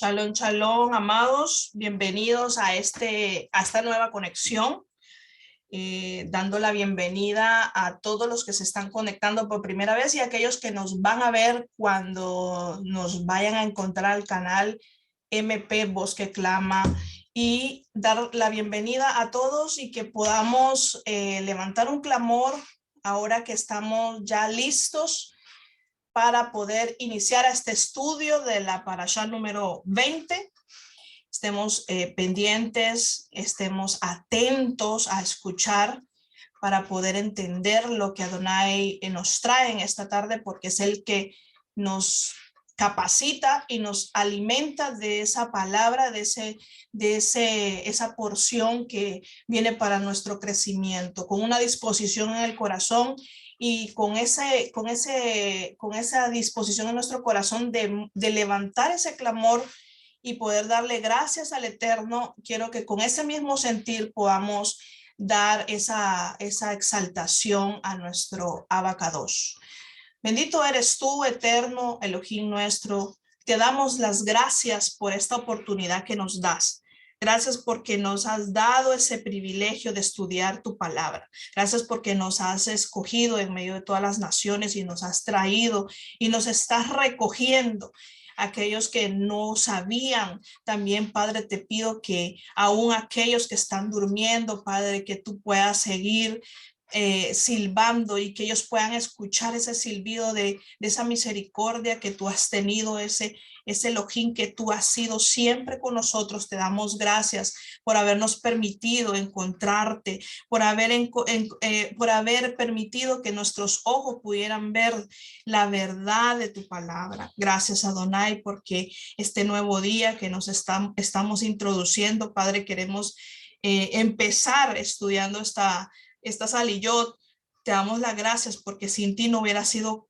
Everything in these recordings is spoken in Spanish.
Shalom, shalom, amados. Bienvenidos a esta nueva conexión. Dando la bienvenida a todos los que se están conectando por primera vez y a aquellos que nos van a ver cuando nos vayan a encontrar al canal MP Voz que Clama, y dar la bienvenida a todos y que podamos levantar un clamor ahora que estamos ya listos para poder iniciar este estudio de la parashá número 20. Estemos pendientes, estemos atentos a escuchar para poder entender lo que Adonai nos trae en esta tarde, porque es el que nos capacita y nos alimenta de esa palabra, esa porción que viene para nuestro crecimiento, con una disposición en el corazón y con esa disposición en nuestro corazón de levantar ese clamor y poder darle gracias al Eterno. Quiero que con ese mismo sentir podamos dar esa exaltación a nuestro Abacadosh. Bendito eres tú, Eterno Elohim nuestro. Te damos las gracias por esta oportunidad que nos das. Gracias porque nos has dado ese privilegio de estudiar tu palabra. Gracias porque nos has escogido en medio de todas las naciones y nos has traído y nos estás recogiendo. Aquellos que no sabían, también, Padre, te pido que aún aquellos que están durmiendo, Padre, que tú puedas seguir silbando y que ellos puedan escuchar ese silbido de esa misericordia que tú has tenido, ese Elohim que tú has sido siempre con nosotros. Te damos gracias por habernos permitido encontrarte, por haber permitido que nuestros ojos pudieran ver la verdad de tu palabra. Gracias, Adonai, porque este nuevo día que nos estamos introduciendo, Padre, queremos empezar estudiando esta saliyot. Te damos las gracias porque sin ti no hubiera sido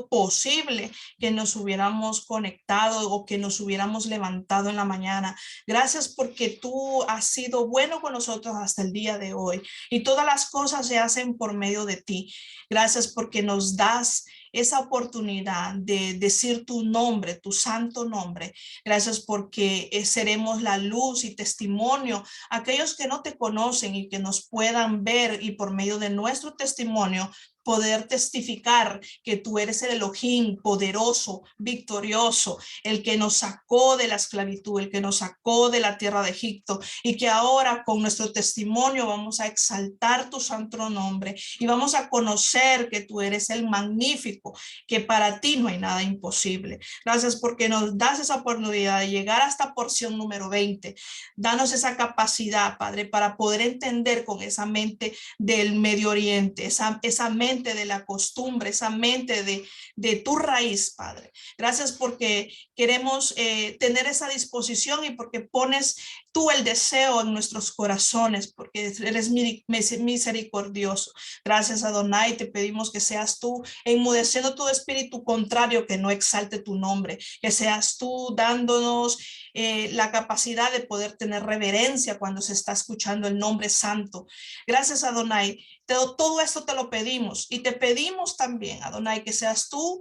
posible que nos hubiéramos conectado o que nos hubiéramos levantado en la mañana. Gracias porque tú has sido bueno con nosotros hasta el día de hoy y todas las cosas se hacen por medio de ti. Gracias porque nos das esa oportunidad de decir tu nombre, tu santo nombre. Gracias porque seremos la luz y testimonio a aquellos que no te conocen y que nos puedan ver y por medio de nuestro testimonio poder testificar que tú eres el Elohim poderoso, victorioso, el que nos sacó de la esclavitud, el que nos sacó de la tierra de Egipto, y que ahora con nuestro testimonio vamos a exaltar tu santo nombre y vamos a conocer que tú eres el magnífico, que para ti no hay nada imposible. Gracias porque nos das esa oportunidad de llegar a esta porción número 20. Danos esa capacidad, Padre, para poder entender con esa mente del Medio Oriente, esa mente de la costumbre, esa mente de tu raíz, Padre. Gracias porque queremos tener esa disposición y porque pones tú el deseo en nuestros corazones, porque eres misericordioso. Gracias, Adonai, te pedimos que seas tú enmudeciendo todo espíritu contrario que no exalte tu nombre, que seas tú dándonos la capacidad de poder tener reverencia cuando se está escuchando el nombre santo. Gracias, Adonai. Todo esto te lo pedimos y te pedimos también, Adonai, que seas tú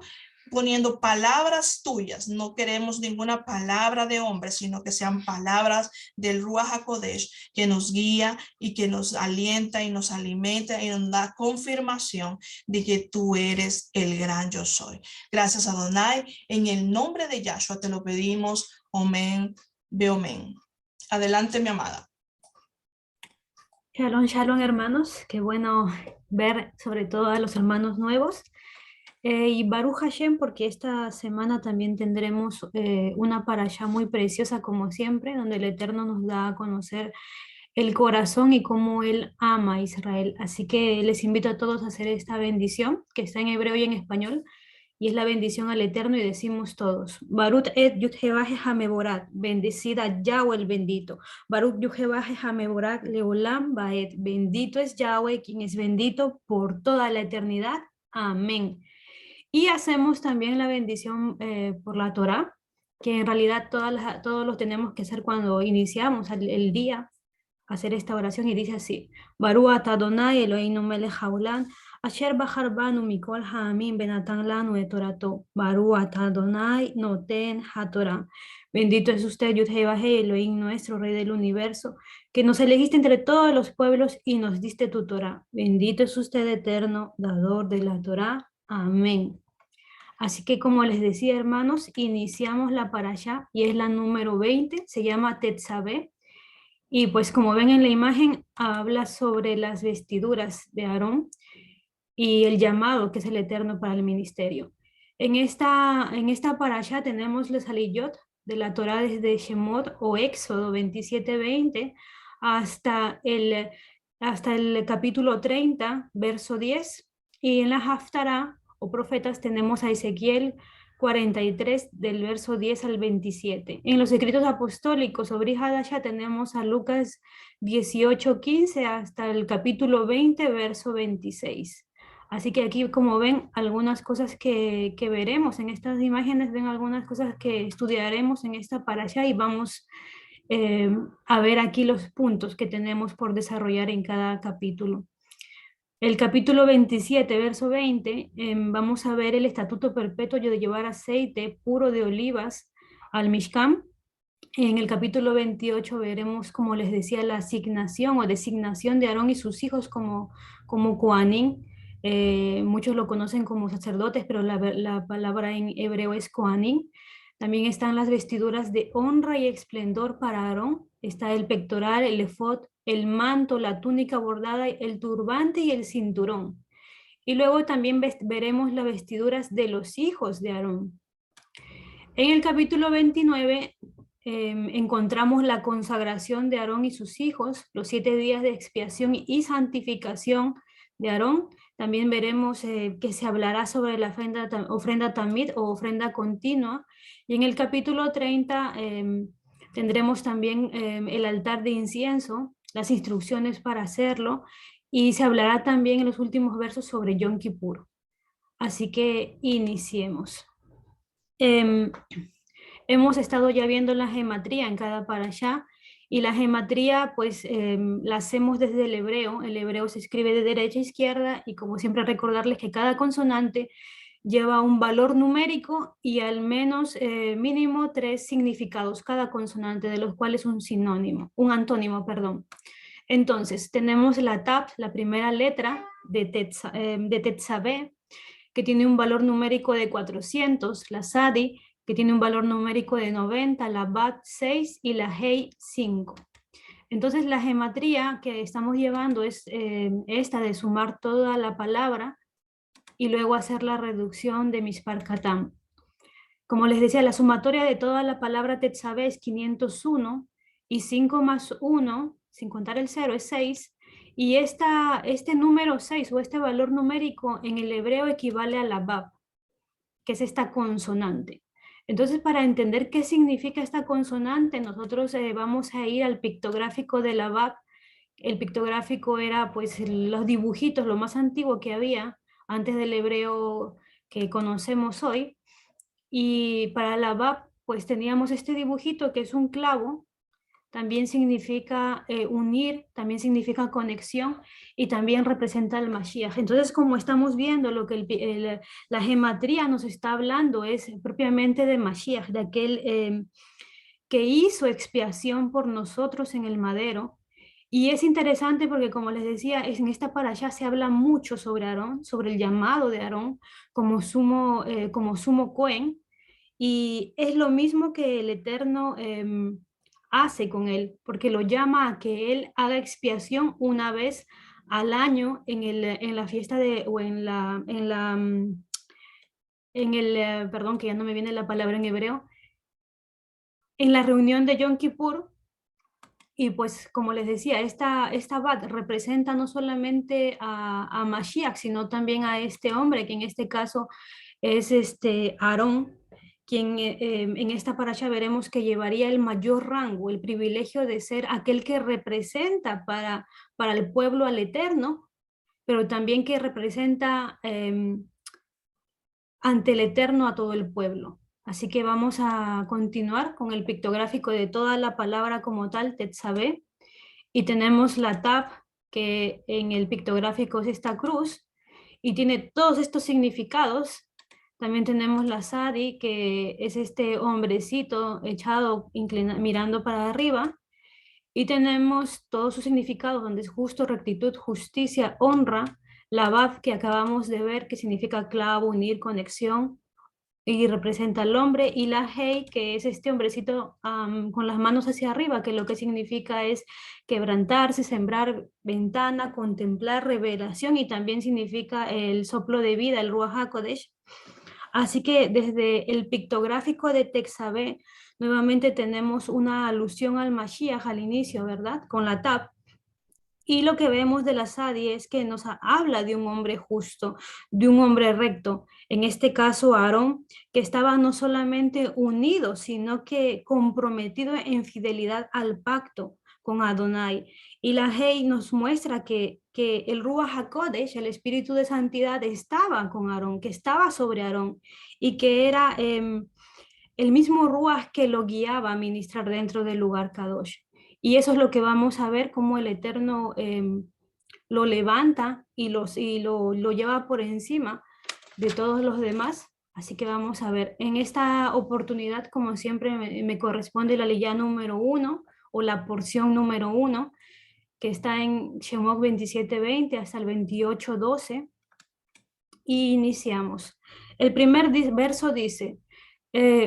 poniendo palabras tuyas. No queremos ninguna palabra de hombre, sino que sean palabras del Ruach HaKodesh que nos guía y que nos alienta y nos alimenta y nos da confirmación de que tú eres el gran yo soy. Gracias, Adonai. En el nombre de Yahshua te lo pedimos. Amén, beomen. Adelante, mi amada. Shalom, shalom, hermanos. Qué bueno ver sobre todo a los hermanos nuevos. Y Baruch Hashem, porque esta semana también tendremos una parashá muy preciosa como siempre, donde el Eterno nos da a conocer el corazón y cómo Él ama a Israel. Así que les invito a todos a hacer esta bendición, que está en hebreo y en español, y es la bendición al Eterno, y decimos todos: Baruch et Yudhevaje Hameborat, bendecida Yahweh el bendito. Baruch Yudhevaje Hameborat Leolam Baet, bendito es Yahweh, quien es bendito por toda la eternidad. Amén. Y hacemos también la bendición por la Torá, que en realidad todos los tenemos que hacer cuando iniciamos el día, hacer esta oración, y dice así: Baruch atah Adonai Eloheinu melech haolam, Asher Bahar Banu Mikol Hamim Benatan Lanu Etorato, Baru Atadonai Noten Hatorah. Bendito es usted, Yud-Heh-Vah-Heh, Elohim nuestro, Rey del universo, que nos elegiste entre todos los pueblos y nos diste tu Torah. Bendito es usted, eterno, dador de la Torah. Amén. Así que como les decía, hermanos, iniciamos la parashá y es la número 20, se llama Tetzabeh. Y pues como ven en la imagen, habla sobre las vestiduras de Aarón y el llamado que es el eterno para el ministerio. En esta parashá tenemos los aliyot de la Torá desde Shemot o Éxodo 27:20 hasta el capítulo 30, verso 10. Y en la Haftará o profetas tenemos a Ezequiel 43 del verso 10 al 27. En los escritos apostólicos sobre Hadashah tenemos a Lucas 18:15 hasta el capítulo 20, verso 26. Así que aquí, como ven, algunas cosas que veremos en estas imágenes, ven algunas cosas que estudiaremos en esta parasha y vamos a ver aquí los puntos que tenemos por desarrollar en cada capítulo. El capítulo 27, verso 20, vamos a ver el estatuto perpetuo de llevar aceite puro de olivas al Mishkan. En el capítulo 28 veremos, como les decía, la asignación o designación de Aarón y sus hijos como Kohanim. Muchos lo conocen como sacerdotes, pero la palabra en hebreo es Kohanim. También están las vestiduras de honra y esplendor para Aarón. Está el pectoral, el efod, el manto, la túnica bordada, el turbante y el cinturón. Y luego también veremos las vestiduras de los hijos de Aarón. En el capítulo 29 encontramos la consagración de Aarón y sus hijos, los 7 días de expiación y santificación de Aarón. También veremos que se hablará sobre la ofrenda tamid o ofrenda continua. Y en el capítulo 30 tendremos también el altar de incienso, las instrucciones para hacerlo, y se hablará también en los últimos versos sobre Yom Kippur. Así que iniciemos. Hemos estado ya viendo la gematría en cada parashá, y la gematría pues la hacemos desde el hebreo se escribe de derecha a izquierda, y como siempre recordarles que cada consonante lleva un valor numérico y al menos mínimo 3 significados cada consonante, de los cuales un antónimo, perdón. Entonces tenemos la Taf, la primera letra de Tetzabeh, que tiene un valor numérico de 400, la Sadi, que tiene un valor numérico de 90, la Bat 6 y la Hei 5. Entonces la gematría que estamos llevando es esta de sumar toda la palabra y luego hacer la reducción de Mispar Katam. Como les decía, la sumatoria de toda la palabra Tetzabeh es 501 y 5 más 1, sin contar el 0, es 6. Y este número 6 o este valor numérico en el hebreo equivale a la Bab, que es esta consonante. Entonces, para entender qué significa esta consonante, nosotros vamos a ir al pictográfico de la Bab. El pictográfico era pues los dibujitos, lo más antiguo que había antes del hebreo que conocemos hoy. Y para la Bab pues teníamos este dibujito que es un clavo, también significa unir, también significa conexión y también representa el Mashiach. Entonces, como estamos viendo, lo que la gematría nos está hablando es propiamente de Mashiach, de aquel que hizo expiación por nosotros en el madero. Y es interesante porque, como les decía, en esta parashá se habla mucho sobre Aarón, sobre el llamado de Aarón como sumo Cohen, y es lo mismo que el Eterno hace con él, porque lo llama a que él haga expiación una vez al año en la fiesta o perdón, que ya no me viene la palabra en hebreo, en la reunión de Yom Kippur. Y pues, como les decía, esta Bat representa no solamente a Mashiach, sino también a este hombre, que en este caso es Aarón, quien en esta parasha veremos que llevaría el mayor rango, el privilegio de ser aquel que representa para el pueblo al Eterno, pero también que representa ante el Eterno a todo el pueblo. Así que vamos a continuar con el pictográfico de toda la palabra como tal, Tetzabeh, y tenemos la Tav, que en el pictográfico es esta cruz, y tiene todos estos significados. También tenemos la Sadi, que es este hombrecito echado, mirando para arriba. Y tenemos todos sus significados, donde es justo, rectitud, justicia, honra. La Bab, que acabamos de ver, que significa clavo, unir, conexión, y representa al hombre. Y la Hei, que es este hombrecito con las manos hacia arriba, que lo que significa es quebrantarse, sembrar ventana, contemplar, revelación, y también significa el soplo de vida, el Ruach HaKodesh. Así que desde el pictográfico de Texabé, nuevamente tenemos una alusión al Mashiach al inicio, ¿verdad? Con la Tab. Y lo que vemos de la Sadi es que nos habla de un hombre justo, de un hombre recto. En este caso, Aarón, que estaba no solamente unido, sino que comprometido en fidelidad al pacto con Adonai. Y la Hei nos muestra que el Ruach HaKodesh, el espíritu de santidad, estaba con Aarón, que estaba sobre Aarón, y que era el mismo Ruach que lo guiaba a ministrar dentro del lugar Kadosh. Y eso es lo que vamos a ver, cómo el Eterno lo levanta y lo lleva por encima de todos los demás. Así que vamos a ver, en esta oportunidad, como siempre, me corresponde la leyá número 1 o la porción número 1, que está en Shemot 27:20 hasta el 28:12. Y iniciamos. El primer verso dice: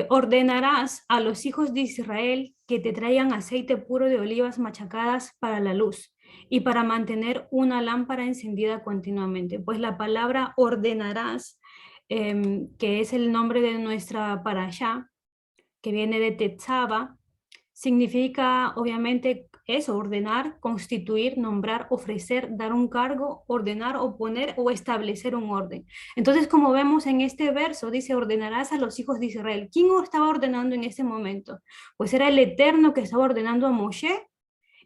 ordenarás a los hijos de Israel que te traigan aceite puro de olivas machacadas para la luz y para mantener una lámpara encendida continuamente. Pues la palabra ordenarás, que es el nombre de nuestra parashá, que viene de Tetzaba, significa obviamente eso: ordenar, constituir, nombrar, ofrecer, dar un cargo, ordenar, oponer o establecer un orden. Entonces, como vemos en este verso, dice: ordenarás a los hijos de Israel. ¿Quién estaba ordenando en ese momento? Pues era el Eterno, que estaba ordenando a Moshe,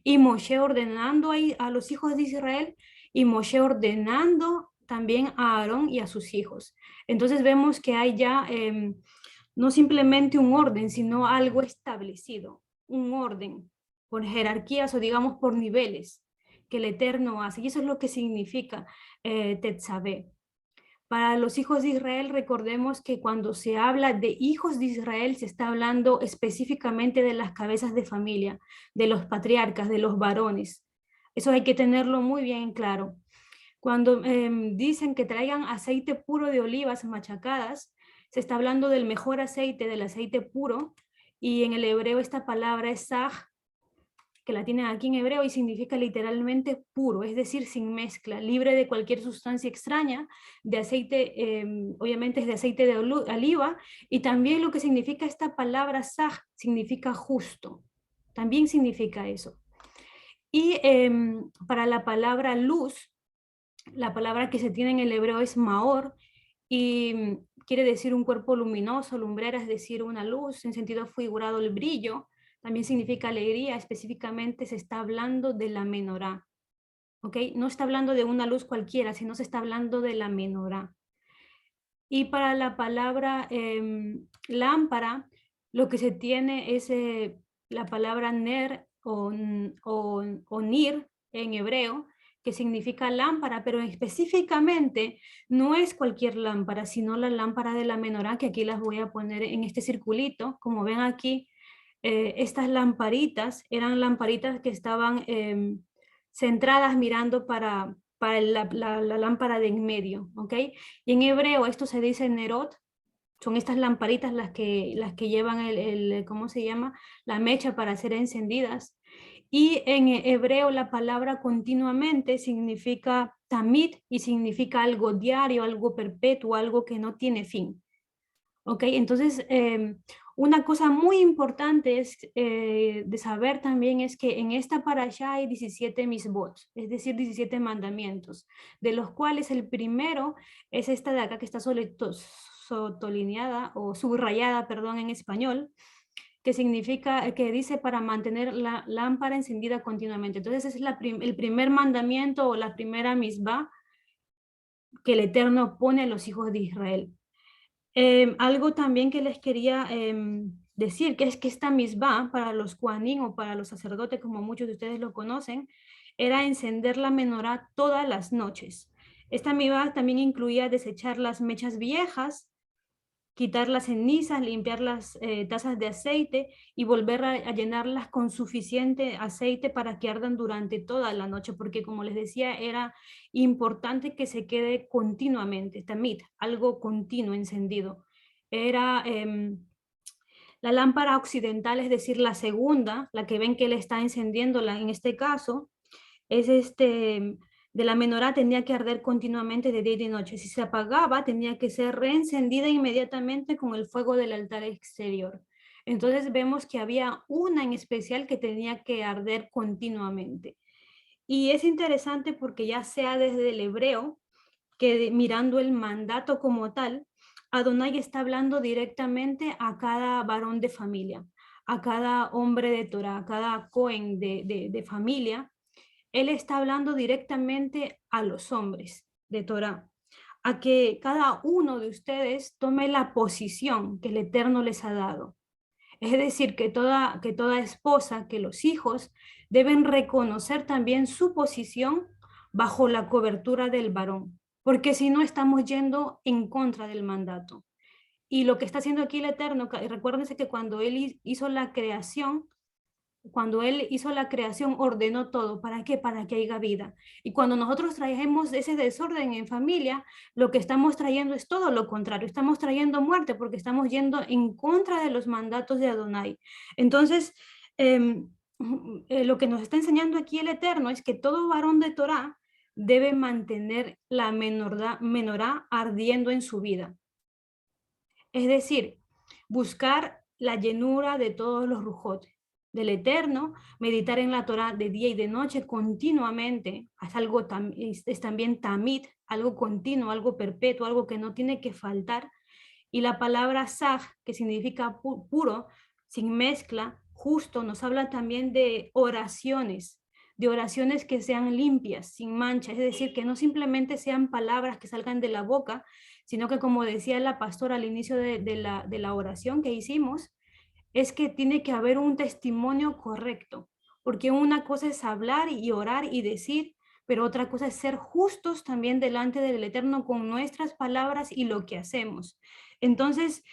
y Moshe ordenando a los hijos de Israel, y Moshe ordenando también a Aarón y a sus hijos. Entonces vemos que hay ya no simplemente un orden, sino algo establecido, un orden por jerarquías o digamos por niveles que el Eterno hace. Y eso es lo que significa Tetzabé. Para los hijos de Israel, recordemos que cuando se habla de hijos de Israel, se está hablando específicamente de las cabezas de familia, de los patriarcas, de los varones. Eso hay que tenerlo muy bien claro. Cuando dicen que traigan aceite puro de olivas machacadas, se está hablando del mejor aceite, del aceite puro, y en el hebreo esta palabra es saj, que la tienen aquí en hebreo y significa literalmente puro, es decir, sin mezcla, libre de cualquier sustancia extraña, de aceite, obviamente es de aceite de oliva, y también lo que significa esta palabra saj significa justo, también significa eso. Y para la palabra luz, la palabra que se tiene en el hebreo es maor, y quiere decir un cuerpo luminoso, lumbrera, es decir, una luz, en sentido figurado el brillo, también significa alegría. Específicamente se está hablando de la menorá, ¿ok? No está hablando de una luz cualquiera, sino se está hablando de la menorá. Y para la palabra lámpara, lo que se tiene es la palabra ner o nir en hebreo, que significa lámpara, pero específicamente no es cualquier lámpara, sino la lámpara de la menorá, que aquí las voy a poner en este circulito. Como ven aquí, estas lamparitas eran lamparitas que estaban centradas mirando para la lámpara de en medio, ¿ok? Y en hebreo esto se dice nerot, son estas lamparitas las que llevan ¿cómo se llama? La mecha para ser encendidas. Y en hebreo la palabra continuamente significa tamid y significa algo diario, algo perpetuo, algo que no tiene fin. ¿Ok? Entonces, una cosa muy importante es, de saber también, es que en esta parashá hay 17 misbot, es decir, 17 mandamientos, de los cuales el primero es esta de acá, que está sotolineada o subrayada, perdón, en español, que significa, que dice para mantener la lámpara encendida continuamente. Entonces, ese es el primer mandamiento o la primera misbah que el Eterno pone a los hijos de Israel. Algo también que les quería decir, que es que esta misbah para los Kohanim o para los sacerdotes, como muchos de ustedes lo conocen, era encender la menorá todas las noches. Esta mitzvah también incluía desechar las mechas viejas, quitar las cenizas, limpiar las tazas de aceite y volver a llenarlas con suficiente aceite para que ardan durante toda la noche, porque como les decía, era importante que se quede continuamente, tamid, algo continuo encendido. Era la lámpara occidental, es decir, la segunda, la que ven que él está encendiéndola en este caso, es de la menorá tenía que arder continuamente de día y de noche. Si se apagaba, tenía que ser reencendida inmediatamente con el fuego del altar exterior. Entonces vemos que había una en especial que tenía que arder continuamente. Y es interesante porque ya sea desde el hebreo, que mirando el mandato como tal, Adonai está hablando directamente a cada varón de familia, a cada hombre de Torah, a cada cohen de familia. Él está hablando directamente a los hombres de Torah, a que cada uno de ustedes tome la posición que el Eterno les ha dado. Es decir, que toda esposa, que los hijos deben reconocer también su posición bajo la cobertura del varón, porque si no estamos yendo en contra del mandato. Y lo que está haciendo aquí el Eterno, recuérdense que cuando Él hizo la creación, ordenó todo. ¿Para qué? Para que haya vida. Y cuando nosotros traemos ese desorden en familia, lo que estamos trayendo es todo lo contrario. Estamos trayendo muerte porque estamos yendo en contra de los mandatos de Adonai. Entonces, lo que nos está enseñando aquí el Eterno es que todo varón de Torah debe mantener la menorá ardiendo en su vida. Es decir, buscar la llenura de todos los rujotes del Eterno, meditar en la Torah de día y de noche continuamente, es también tamid, algo continuo, algo perpetuo, algo que no tiene que faltar. Y la palabra saj, que significa puro, sin mezcla, justo, nos habla también de oraciones que sean limpias, sin mancha, es decir, que no simplemente sean palabras que salgan de la boca, sino que como decía la pastora al inicio de la oración que hicimos, es que tiene que haber un testimonio correcto, porque una cosa es hablar y orar y decir, pero otra cosa es ser justos también delante del Eterno con nuestras palabras y lo que hacemos. Entonces,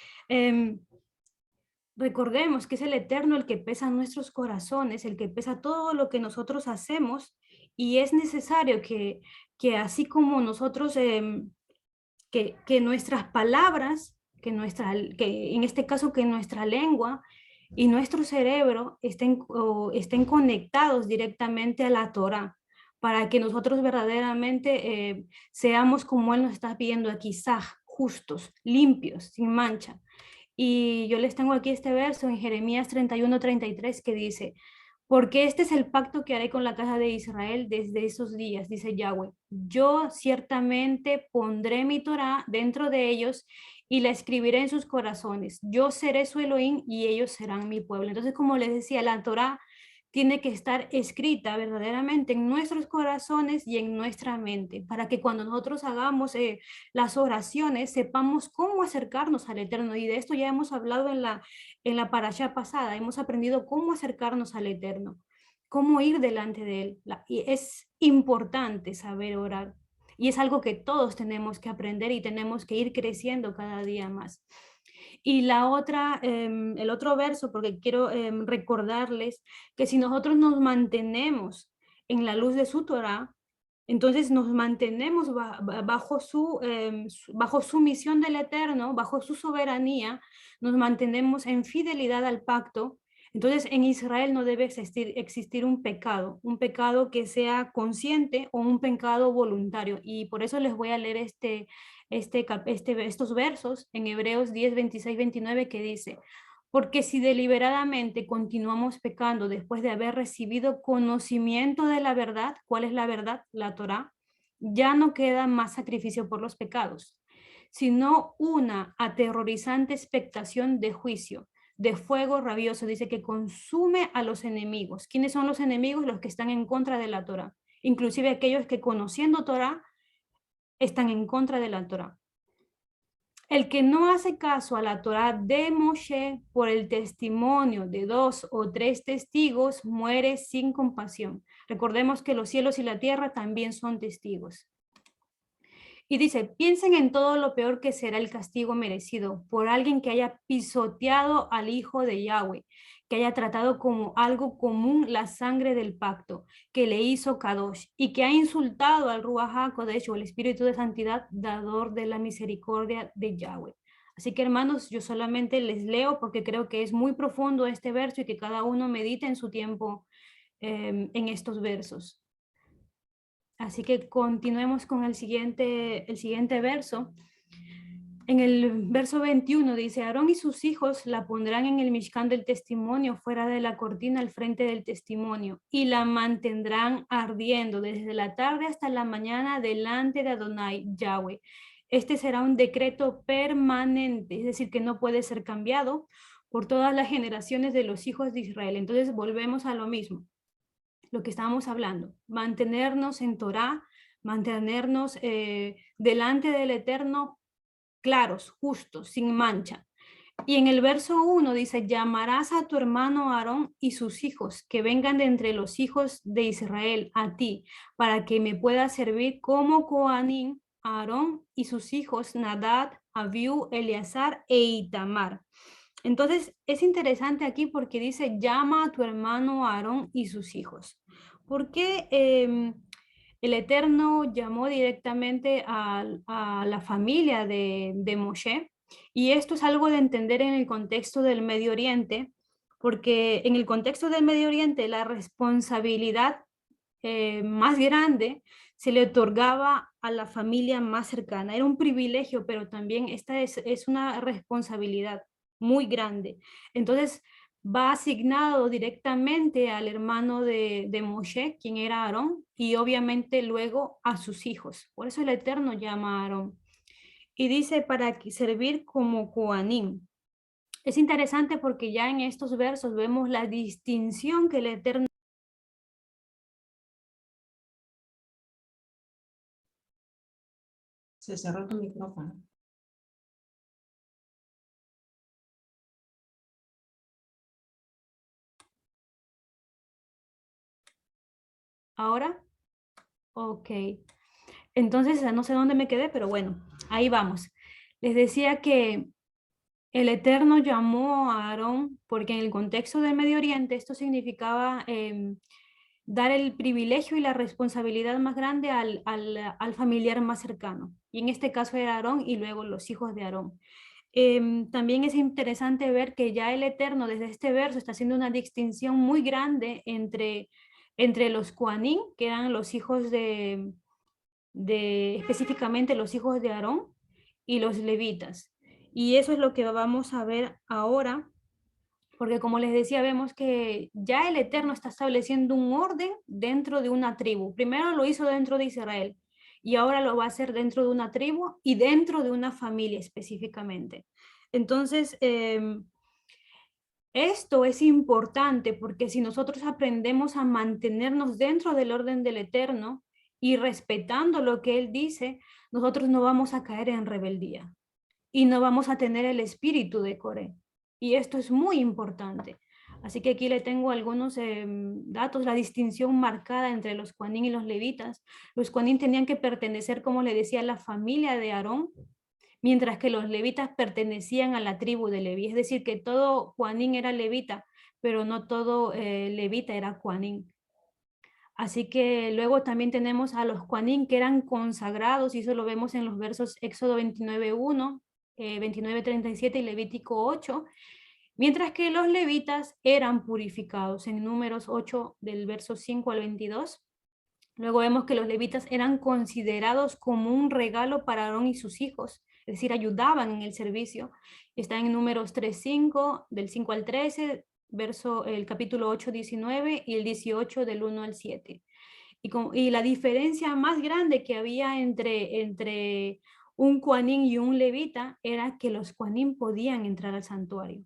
recordemos que es el Eterno el que pesa nuestros corazones, el que pesa todo lo que nosotros hacemos, y es necesario que así como nosotros, que nuestras palabras, que en este caso que nuestra lengua y nuestro cerebro estén conectados directamente a la Torah, para que nosotros verdaderamente seamos como Él nos está pidiendo aquí, justos, limpios, sin mancha. Y yo les tengo aquí este verso en Jeremías 31:33 que dice, porque este es el pacto que haré con la casa de Israel desde esos días, dice Yahweh. Yo ciertamente pondré mi Torah dentro de ellos y la escribiré en sus corazones. Yo seré su Elohim y ellos serán mi pueblo. Entonces, como les decía, la Torah tiene que estar escrita verdaderamente en nuestros corazones y en nuestra mente, para que cuando nosotros hagamos las oraciones sepamos cómo acercarnos al Eterno. Y de esto ya hemos hablado en la parashá pasada, hemos aprendido cómo acercarnos al Eterno, cómo ir delante de Él. Y es importante saber orar. Y es algo que todos tenemos que aprender y tenemos que ir creciendo cada día más. Y la otra, el otro verso, porque quiero recordarles que si nosotros nos mantenemos en la luz de su Torah, entonces nos mantenemos bajo su misión del Eterno, bajo su soberanía, nos mantenemos en fidelidad al pacto. Entonces en Israel no debe existir un pecado que sea consciente o un pecado voluntario. Y por eso les voy a leer estos versos en Hebreos 10, 26, 29 que dice, porque si deliberadamente continuamos pecando después de haber recibido conocimiento de la verdad, ¿cuál es la verdad? La Torá, ya no queda más sacrificio por los pecados, sino una aterrorizante expectación de juicio, de fuego rabioso, dice que consume a los enemigos. ¿Quiénes son los enemigos? Los que están en contra de la Torá, inclusive aquellos que conociendo Torá están en contra de la Torá. El que no hace caso a la Torá de Moshe por el testimonio de 2 o 3 testigos muere sin compasión. Recordemos que los cielos y la tierra también son testigos. Y dice, piensen en todo lo peor que será el castigo merecido por alguien que haya pisoteado al Hijo de Yahweh, que haya tratado como algo común la sangre del pacto, que le hizo Kadosh, y que ha insultado al Ruach HaKodesh o el Espíritu de Santidad, dador de la misericordia de Yahweh. Así que hermanos, yo solamente les leo porque creo que es muy profundo este verso y que cada uno medite en su tiempo en estos versos. Así que continuemos con el siguiente verso. En el verso 21 dice, Aarón y sus hijos la pondrán en el Mishkan del testimonio fuera de la cortina al frente del testimonio y la mantendrán ardiendo desde la tarde hasta la mañana delante de Adonai Yahweh. Este será un decreto permanente, es decir, que no puede ser cambiado por todas las generaciones de los hijos de Israel. Entonces volvemos a lo mismo, lo que estábamos hablando, mantenernos en Torah, mantenernos delante del Eterno claros, justos, sin mancha. Y en el verso 1 dice, llamarás a tu hermano Aarón y sus hijos, que vengan de entre los hijos de Israel a ti, para que me pueda servir como Coanín, Aarón y sus hijos, Nadab, Abiú, Eleazar e Itamar. Entonces, es interesante aquí porque dice, llama a tu hermano Aarón y sus hijos. ¿Por qué el Eterno llamó directamente a la familia de Moshe? Y esto es algo de entender en el contexto del Medio Oriente, porque en el contexto del Medio Oriente la responsabilidad más grande se le otorgaba a la familia más cercana. Era un privilegio, pero también esta es una responsabilidad muy grande. Entonces, va asignado directamente al hermano de Moshe, quien era Aarón, y obviamente luego a sus hijos. Por eso el Eterno llama a Aarón. Y dice para servir como Coanim. Es interesante porque ya en estos versos vemos la distinción que el Eterno. Se cerró tu micrófono. Ahora, ok. Entonces, no sé dónde me quedé, pero bueno, ahí vamos. Les decía que el Eterno llamó a Aarón porque en el contexto del Medio Oriente esto significaba dar el privilegio y la responsabilidad más grande al familiar más cercano. Y en este caso era Aarón y luego los hijos de Aarón. También es interesante ver que ya el Eterno desde este verso está haciendo una distinción muy grande entre los Coanín, que eran los hijos específicamente los hijos de Aarón, y los levitas. Y eso es lo que vamos a ver ahora, porque como les decía, vemos que ya el Eterno está estableciendo un orden dentro de una tribu. Primero lo hizo dentro de Israel y ahora lo va a hacer dentro de una tribu y dentro de una familia específicamente. Entonces, esto es importante porque si nosotros aprendemos a mantenernos dentro del orden del Eterno y respetando lo que Él dice, nosotros no vamos a caer en rebeldía y no vamos a tener el espíritu de Coré. Y esto es muy importante. Así que aquí le tengo algunos datos, la distinción marcada entre los Coanín y los levitas. Los Coanín tenían que pertenecer, como le decía, a la familia de Aarón, mientras que los levitas pertenecían a la tribu de Leví. Es decir, que todo Juanín era levita, pero no todo levita era Juanín. Así que luego también tenemos a los Juanín que eran consagrados, y eso lo vemos en los versos Éxodo 29:1, 29:37 y Levítico 8, mientras que los levitas eran purificados en Números 8 del verso 5 al 22. Luego vemos que los levitas eran considerados como un regalo para Aarón y sus hijos, es decir, ayudaban en el servicio. Está en Números 3:5, del 5 al 13, el capítulo 8:19 y el 18 del 1 al 7. Y la diferencia más grande que había entre un cuanín y un levita era que los cuanín podían entrar al santuario.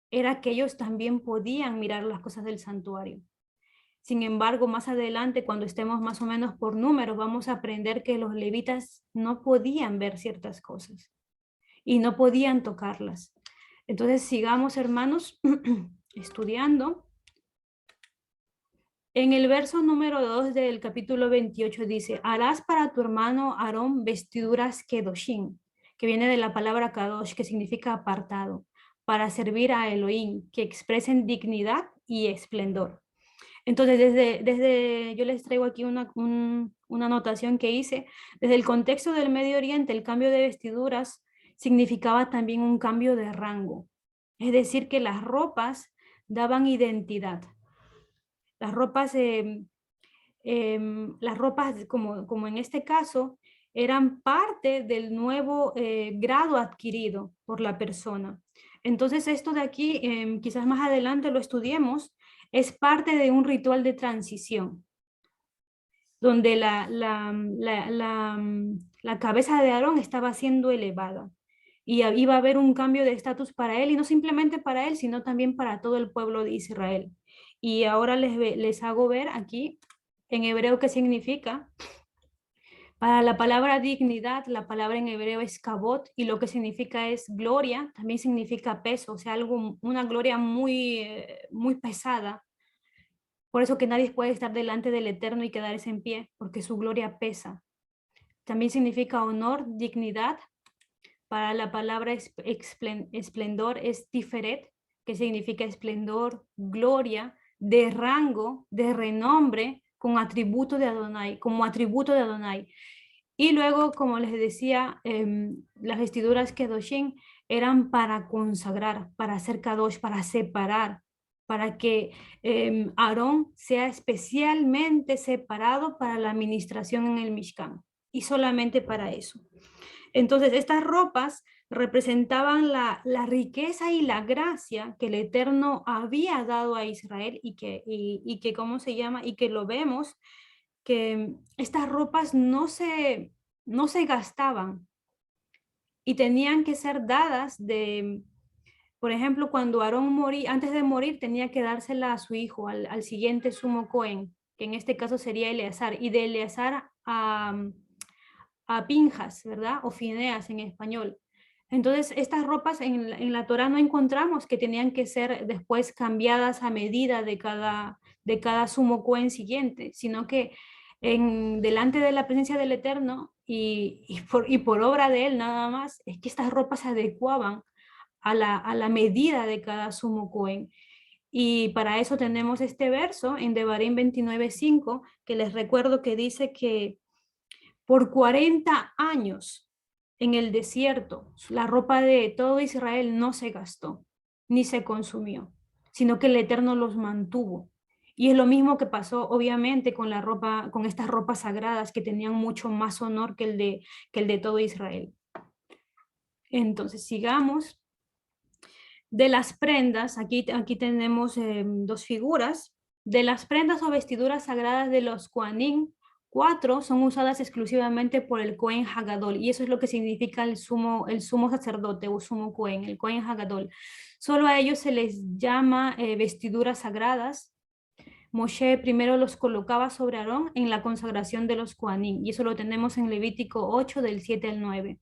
Era que ellos también podían mirar las cosas del santuario. Sin embargo, más adelante, cuando estemos más o menos por números, vamos a aprender que los levitas no podían ver ciertas cosas y no podían tocarlas. Entonces, sigamos, hermanos, estudiando. En el verso número 2 del capítulo 28 dice, harás para tu hermano Aarón vestiduras kedoshim, que viene de la palabra kadosh, que significa apartado, para servir a Elohim, que expresen dignidad y esplendor. Entonces, yo les traigo aquí una anotación que hice. Desde el contexto del Medio Oriente, el cambio de vestiduras significaba también un cambio de rango. Es decir, que las ropas daban identidad. Las ropas, como en este caso, eran parte del nuevo grado adquirido por la persona. Entonces, esto de aquí, quizás más adelante lo estudiemos, es parte de un ritual de transición, donde la cabeza de Aarón estaba siendo elevada y iba a haber un cambio de estatus para él, y no simplemente para él, sino también para todo el pueblo de Israel. Y ahora les hago ver aquí en hebreo qué significa. Para la palabra dignidad, la palabra en hebreo es kabod, y lo que significa es gloria, también significa peso, o sea, una gloria muy pesada. Por eso que nadie puede estar delante del Eterno y quedarse en pie, porque su gloria pesa. También significa honor, dignidad. Para la palabra esplendor es tiferet, que significa esplendor, gloria, de rango, de renombre, con atributo de Adonai, como atributo de Adonai. Y luego, como les decía, las vestiduras kedoshim eran para consagrar, para hacer kadosh, para separar, para que Aarón sea especialmente separado para la administración en el Mishkan, y solamente para eso. Entonces, estas ropas representaban la riqueza y la gracia que el Eterno había dado a Israel, y que ¿cómo se llama? Y que lo vemos, que estas ropas no se gastaban y tenían que ser dadas por ejemplo, cuando Aarón moría, antes de morir, tenía que dársela a su hijo, al siguiente sumo Cohen, que en este caso sería Eleazar, y de Eleazar a Pinjas, ¿verdad? O Fineas en español. Entonces, estas ropas en la Torá no encontramos que tenían que ser después cambiadas a medida de cada sumo Cohen siguiente, sino que delante de la presencia del Eterno y por obra de él nada más, es que estas ropas se adecuaban a la medida de cada sumo Cohen. Y para eso tenemos este verso en Devarim 29:5, que les recuerdo que dice que por 40 años en el desierto, la ropa de todo Israel no se gastó ni se consumió, sino que el Eterno los mantuvo. Y es lo mismo que pasó, obviamente, con la ropa, con estas ropas sagradas que tenían mucho más honor que el de todo Israel. Entonces, sigamos. De las prendas, aquí tenemos dos figuras. De las prendas o vestiduras sagradas de los Kohanim, 4 son usadas exclusivamente por el Kohen Hagadol, y eso es lo que significa el sumo sacerdote o sumo Kohen, el Kohen Hagadol. Solo a ellos se les llama vestiduras sagradas. Moshe primero los colocaba sobre Aarón en la consagración de los Kohanim, y eso lo tenemos en Levítico 8, del 7 al 9.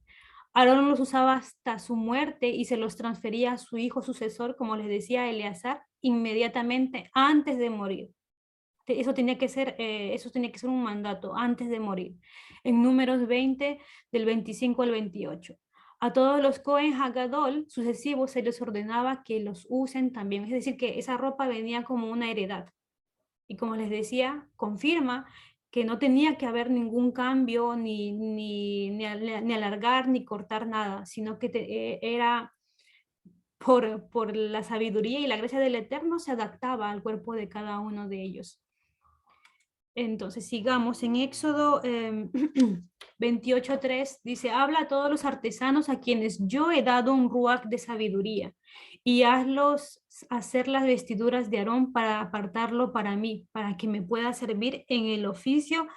Aarón los usaba hasta su muerte y se los transfería a su hijo sucesor, como les decía Eleazar, inmediatamente antes de morir. Eso tenía que ser un mandato antes de morir. En Números 20, del 25 al 28. A todos los Cohen Hagadol sucesivos se les ordenaba que los usen también. Es decir, que esa ropa venía como una heredad. Y como les decía, confirma que no tenía que haber ningún cambio, ni alargar, ni cortar nada, sino que era por la sabiduría y la gracia del Eterno, se adaptaba al cuerpo de cada uno de ellos. Entonces, sigamos en Éxodo 28:3, dice, habla a todos los artesanos a quienes yo he dado un ruach de sabiduría, y hazlos hacer las vestiduras de Aarón para apartarlo para mí, para que me pueda servir en el oficio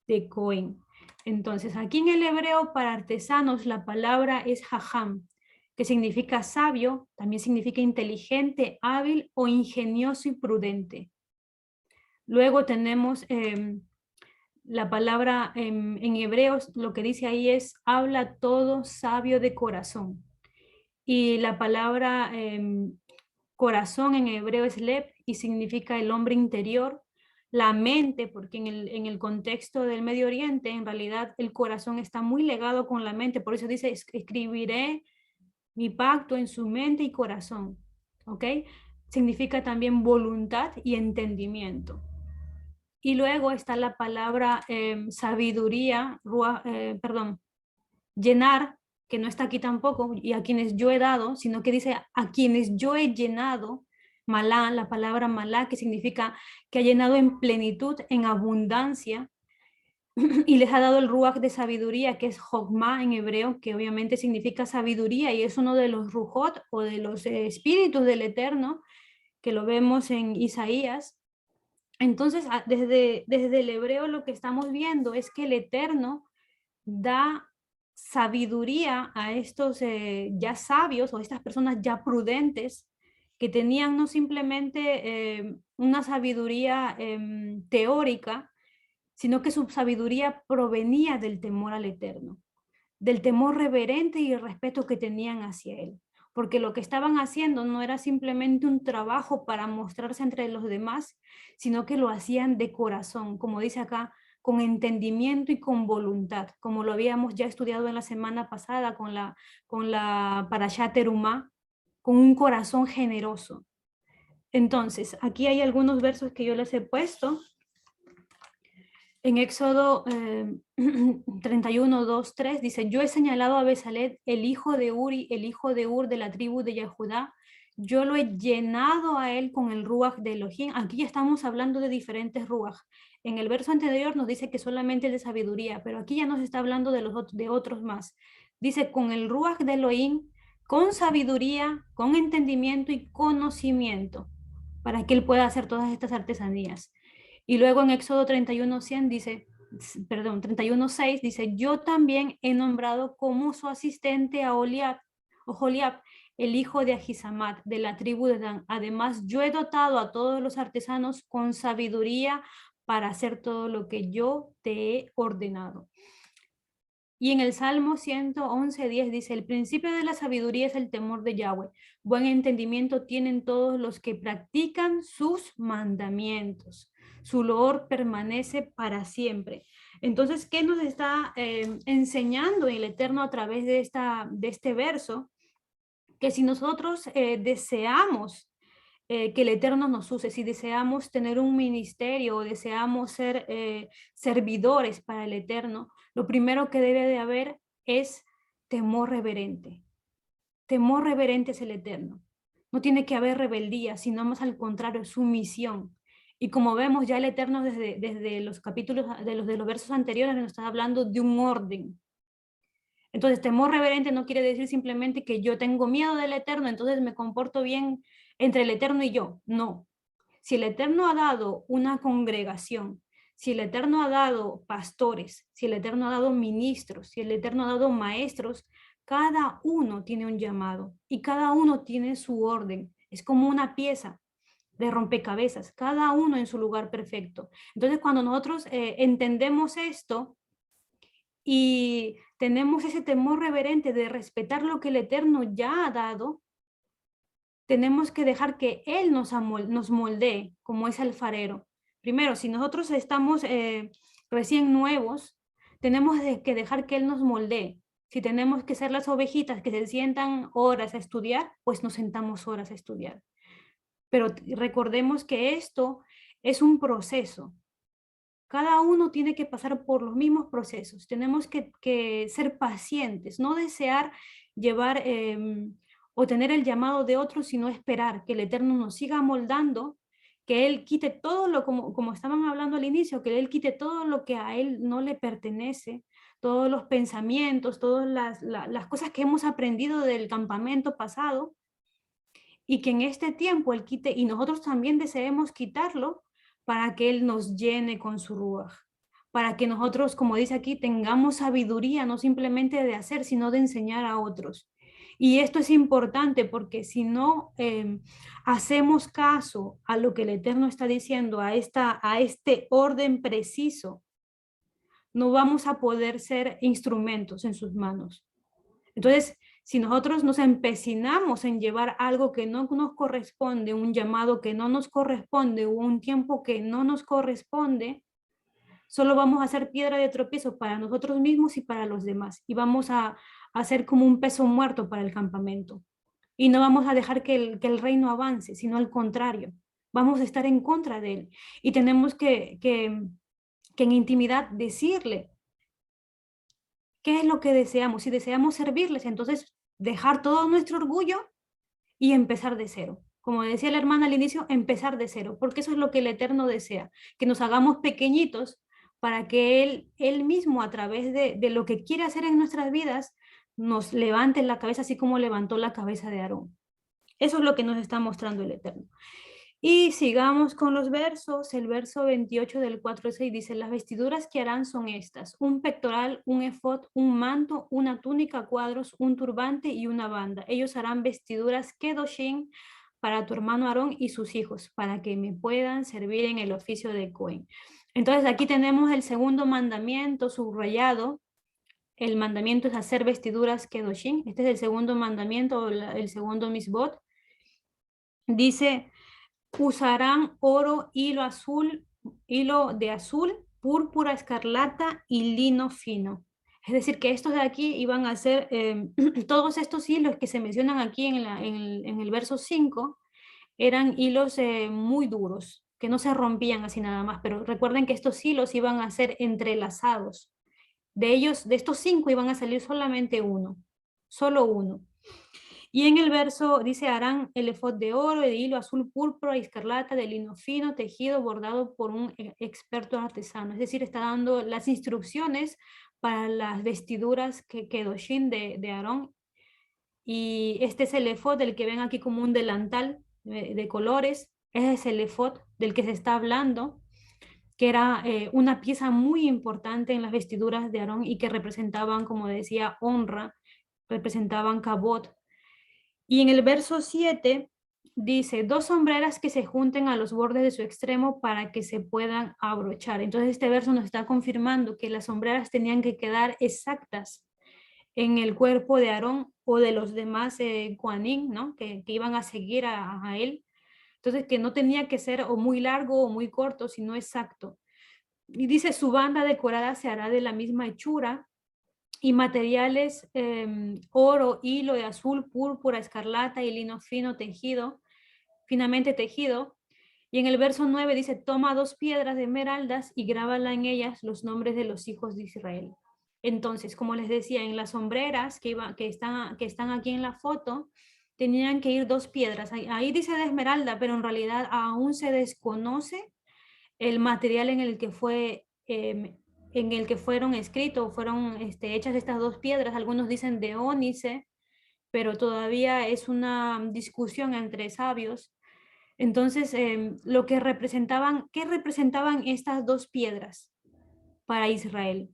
de Cohen. Entonces, aquí en el hebreo para artesanos la palabra es jajam, que significa sabio, también significa inteligente, hábil o ingenioso y prudente. Luego tenemos la palabra en hebreos, lo que dice ahí es, habla todo sabio de corazón. Y la palabra corazón en hebreo es lev, y significa el hombre interior, la mente, porque en el contexto del Medio Oriente, en realidad el corazón está muy ligado con la mente, por eso dice, escribiré mi pacto en su mente y corazón, ¿ok? Significa también voluntad y entendimiento. Y luego está la palabra sabiduría, perdón, llenar, que no está aquí tampoco, y a quienes yo he dado, sino que dice a quienes yo he llenado, malá, la palabra malá, que significa que ha llenado en plenitud, en abundancia, y les ha dado el ruach de sabiduría, que es jokmah en hebreo, que obviamente significa sabiduría, y es uno de los rujot o de los espíritus del Eterno, que lo vemos en Isaías. Entonces, desde el hebreo lo que estamos viendo es que el Eterno da sabiduría a estos ya sabios o estas personas ya prudentes que tenían no simplemente una sabiduría teórica, sino que su sabiduría provenía del temor al Eterno, del temor reverente y el respeto que tenían hacia Él. Porque lo que estaban haciendo no era simplemente un trabajo para mostrarse entre los demás, sino que lo hacían de corazón, como dice acá, con entendimiento y con voluntad, como lo habíamos ya estudiado en la semana pasada con la Parashat Terumá, con un corazón generoso. Entonces, aquí hay algunos versos que yo les he puesto. En Éxodo 31, 2, 3 dice, yo he señalado a Besalel, el hijo de Uri, el hijo de Ur de la tribu de Yehudá, yo lo he llenado a él con el ruach de Elohim. Aquí ya estamos hablando de diferentes ruach. En el verso anterior nos dice que solamente de sabiduría, pero aquí ya nos está hablando de otros más. Dice, con el ruach de Elohim, con sabiduría, con entendimiento y conocimiento, para que él pueda hacer todas estas artesanías. Y luego en Éxodo 31:100 dice, perdón, 31:6 dice, yo también he nombrado como su asistente a Oliab, o Joliab, el hijo de Ahisamat, de la tribu de Dan. Además, yo he dotado a todos los artesanos con sabiduría para hacer todo lo que yo te he ordenado. Y en el Salmo 111:10 dice, el principio de la sabiduría es el temor de Yahweh. Buen entendimiento tienen todos los que practican sus mandamientos. Su loor permanece para siempre. Entonces, ¿qué nos está enseñando el Eterno a través de este verso? Que si nosotros deseamos que el Eterno nos use, si deseamos tener un ministerio o deseamos ser servidores para el Eterno, lo primero que debe de haber es temor reverente. Temor reverente es el Eterno. No tiene que haber rebeldía, sino más al contrario, sumisión. Y como vemos ya el Eterno desde los capítulos de los versos anteriores nos está hablando de un orden. Entonces, temor reverente no quiere decir simplemente que yo tengo miedo del Eterno, entonces me comporto bien entre el Eterno y yo. No. Si el Eterno ha dado una congregación, si el Eterno ha dado pastores, si el Eterno ha dado ministros, si el Eterno ha dado maestros, cada uno tiene un llamado y cada uno tiene su orden. Es como una pieza de rompecabezas, cada uno en su lugar perfecto. Entonces, cuando nosotros entendemos esto, y tenemos ese temor reverente de respetar lo que el Eterno ya ha dado, tenemos que dejar que Él nos moldee como es alfarero. Primero, si nosotros estamos recién nuevos, tenemos que dejar que Él nos moldee. Si tenemos que ser las ovejitas que se sientan horas a estudiar, pues nos sentamos horas a estudiar. Pero recordemos que esto es un proceso. Cada uno tiene que pasar por los mismos procesos. Tenemos que ser pacientes, no desear llevar o tener el llamado de otros, sino esperar que el Eterno nos siga moldando, que Él quite todo lo, como estaban hablando al inicio, que Él quite todo lo que a Él no le pertenece, todos los pensamientos, todas las cosas que hemos aprendido del campamento pasado, y que en este tiempo Él quite, y nosotros también deseemos quitarlo, para que Él nos llene con su ruaj, para que nosotros, como dice aquí, tengamos sabiduría, no simplemente de hacer, sino de enseñar a otros. Y esto es importante porque si no hacemos caso a lo que el Eterno está diciendo, a este orden preciso, no vamos a poder ser instrumentos en sus manos. Entonces, Si nosotros nos empecinamos en llevar algo que no nos corresponde, un llamado que no nos corresponde o un tiempo que no nos corresponde, solo vamos a hacer piedra de tropiezo para nosotros mismos y para los demás. Y vamos a hacer como un peso muerto para el campamento. Y no vamos a dejar que el reino avance, sino al contrario. Vamos a estar en contra de él. Y tenemos que en intimidad decirle qué es lo que deseamos. Si deseamos servirles, entonces dejar todo nuestro orgullo y empezar de cero. Como decía la hermana al inicio, empezar de cero, porque eso es lo que el Eterno desea, que nos hagamos pequeñitos para que Él mismo, a través de lo que quiere hacer en nuestras vidas, nos levante la cabeza, así como levantó la cabeza de Aarón. Eso es lo que nos está mostrando el Eterno. Y sigamos con los versos. El verso 28 del 4 al 6 dice: las vestiduras que harán son estas: un pectoral, un efod, un manto, una túnica a cuadros, un turbante y una banda. Ellos harán vestiduras kedoshim para tu hermano Aarón y sus hijos, para que me puedan servir en el oficio de Cohen. Entonces aquí tenemos el segundo mandamiento subrayado. El mandamiento es hacer vestiduras kedoshim. Este es el segundo mandamiento, el segundo misbot. Dice: usarán oro, hilo de azul, púrpura, escarlata y lino fino. Es decir, que estos de aquí iban a ser, todos estos hilos que se mencionan aquí en el verso 5, eran hilos muy duros, que no se rompían así nada más, pero recuerden que estos hilos iban a ser entrelazados. De ellos, de estos 5 iban a salir solamente uno, solo uno. Y en el verso dice: harán el efod de oro, de hilo azul, púrpura y escarlata, de lino fino, tejido, bordado por un experto artesano. Es decir, está dando las instrucciones para las vestiduras que Kedoshim de Aarón. Y este es el efod del que ven aquí como un delantal de colores. Ese es el efod del que se está hablando, que era una pieza muy importante en las vestiduras de Aarón y que representaban, como decía, honra, representaban kabod. Y en el verso 7 dice: dos sombreras que se junten a los bordes de su extremo para que se puedan abrochar. Entonces este verso nos está confirmando que las sombreras tenían que quedar exactas en el cuerpo de Aarón o de los demás Kohanim, ¿no? Que iban a seguir a él. Entonces que no tenía que ser o muy largo o muy corto, sino exacto. Y dice: su banda decorada se hará de la misma hechura y materiales, oro, hilo de azul, púrpura, escarlata y lino fino tejido, finamente tejido. Y en el verso 9 dice: toma 2 piedras de esmeraldas y grábala en ellas los nombres de los hijos de Israel. Entonces, como les decía, en las sombreras que están aquí en la foto, tenían que ir 2 piedras. Ahí dice de esmeralda, pero en realidad aún se desconoce el material en el que fueron escritos, fueron hechas estas 2 piedras. Algunos dicen de ónice, pero todavía es una discusión entre sabios. Entonces, lo que representaban, ¿qué representaban estas 2 piedras para Israel?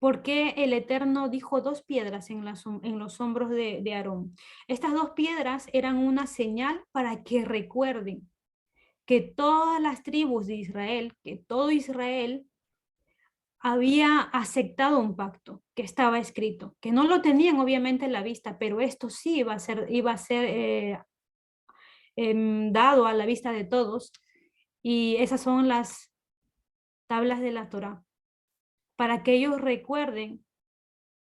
¿Por qué el Eterno dijo 2 piedras en los hombros de Aarón? Estas 2 piedras eran una señal para que recuerden que todas las tribus de Israel, que todo Israel había aceptado un pacto que estaba escrito, que no lo tenían obviamente en la vista, pero esto sí iba a ser dado a la vista de todos. Y esas son las tablas de la Torá, para que ellos recuerden,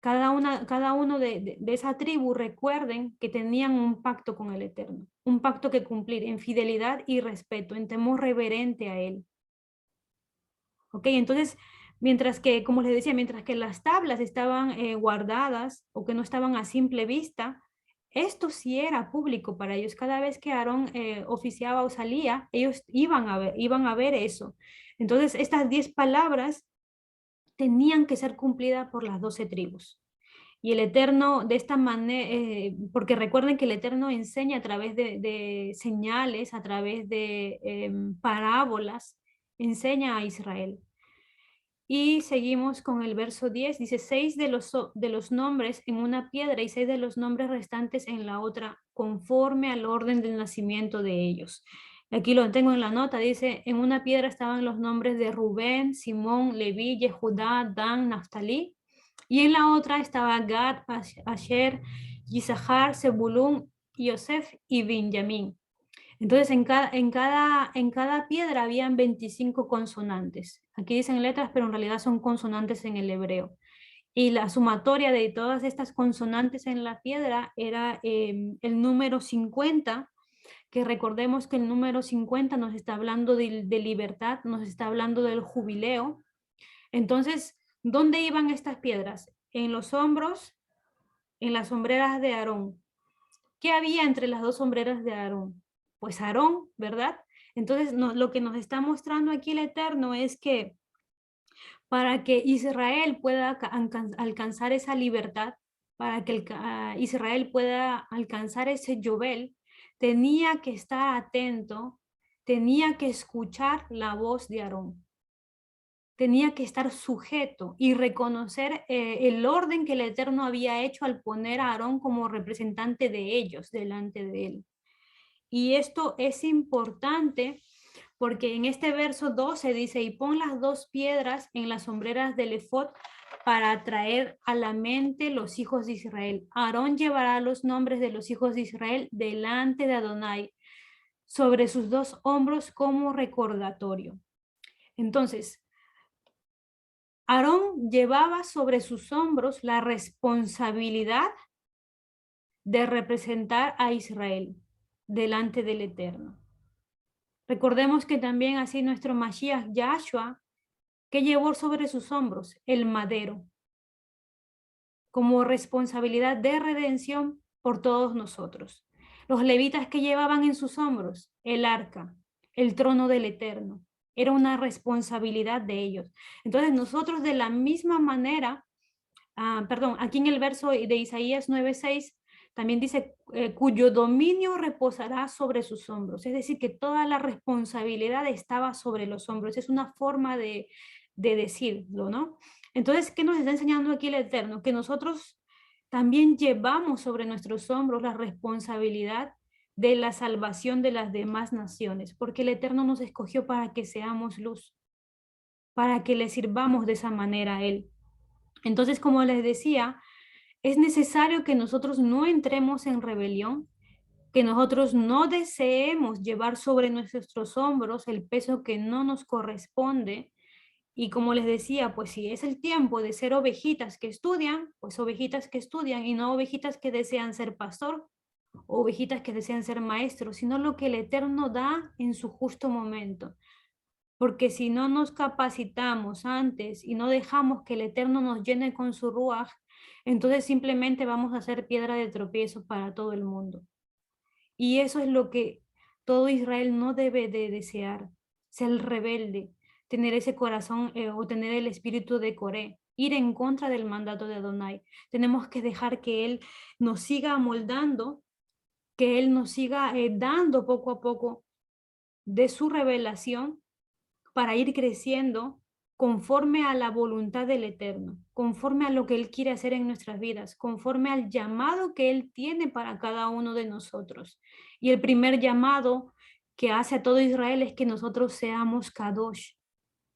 cada uno de esa tribu recuerden que tenían un pacto con el Eterno, un pacto que cumplir en fidelidad y respeto, en temor reverente a Él. ¿Ok? Entonces, mientras que, como les decía, mientras que las tablas estaban guardadas o que no estaban a simple vista, esto sí era público para ellos. Cada vez que Aarón oficiaba o salía, ellos iban a ver eso. Entonces, estas 10 palabras tenían que ser cumplidas por las 12 tribus. Y el Eterno de esta manera, porque recuerden que el Eterno enseña a través de señales, a través de parábolas, enseña a Israel. Y seguimos con el verso 10, dice: 6 de los nombres en una piedra y 6 de los nombres restantes en la otra, conforme al orden del nacimiento de ellos. Aquí lo tengo en la nota, dice: en una piedra estaban los nombres de Rubén, Simón, Leví, Yehudá, Dan, Naftalí, Y en la otra estaba Gad, Asher, Yisahar, Zebulún, Yosef y Benjamín. Entonces, en cada piedra habían 25 consonantes. Aquí dicen letras, pero en realidad son consonantes en el hebreo. Y la sumatoria de todas estas consonantes en la piedra era el número 50, que recordemos que el número 50 nos está hablando de libertad, nos está hablando del jubileo. Entonces, ¿dónde iban estas piedras? En los hombros, en las sombreras de Aarón. ¿Qué había entre las dos sombreras de Aarón? Pues Aarón, ¿verdad? Entonces, lo que nos está mostrando aquí el Eterno es que para que Israel pueda alcanzar esa libertad, para que Israel pueda alcanzar ese Yobel, tenía que estar atento, tenía que escuchar la voz de Aarón, tenía que estar sujeto y reconocer el orden que el Eterno había hecho al poner a Aarón como representante de ellos delante de él. Y esto es importante porque en este verso 12 dice, y pon las dos piedras en las sombreras del efod para traer a la mente los hijos de Israel. Aarón llevará los nombres de los hijos de Israel delante de Adonai sobre sus dos hombros como recordatorio. Entonces, Aarón llevaba sobre sus hombros la responsabilidad de representar a Israel delante del Eterno. Recordemos que también así nuestro Mashiach Yahshua, que llevó sobre sus hombros el madero, como responsabilidad de redención por todos nosotros. Los levitas que llevaban en sus hombros el arca, el trono del Eterno, era una responsabilidad de ellos. Entonces nosotros de la misma manera, aquí en el verso de Isaías 9:6, también dice, cuyo dominio reposará sobre sus hombros. Es decir, que toda la responsabilidad estaba sobre los hombros. Es una forma de decirlo, ¿no? Entonces, ¿qué nos está enseñando aquí el Eterno? Que nosotros también llevamos sobre nuestros hombros la responsabilidad de la salvación de las demás naciones, porque el Eterno nos escogió para que seamos luz, para que le sirvamos de esa manera a Él. Entonces, como les decía, es necesario que nosotros no entremos en rebelión, que nosotros no deseemos llevar sobre nuestros hombros el peso que no nos corresponde. Y como les decía, pues si es el tiempo de ser ovejitas que estudian, pues ovejitas que estudian y no ovejitas que desean ser pastor, ovejitas que desean ser maestros, sino lo que el Eterno da en su justo momento. Porque si no nos capacitamos antes y no dejamos que el Eterno nos llene con su ruaj, entonces simplemente vamos a ser piedra de tropiezo para todo el mundo. Y eso es lo que todo Israel no debe de desear, ser rebelde, tener ese corazón o tener el espíritu de Coré, ir en contra del mandato de Adonai. Tenemos que dejar que Él nos siga amoldando, que Él nos siga dando poco a poco de su revelación para ir creciendo conforme a la voluntad del Eterno, conforme a lo que Él quiere hacer en nuestras vidas, conforme al llamado que Él tiene para cada uno de nosotros. Y el primer llamado que hace a todo Israel es que nosotros seamos Kadosh,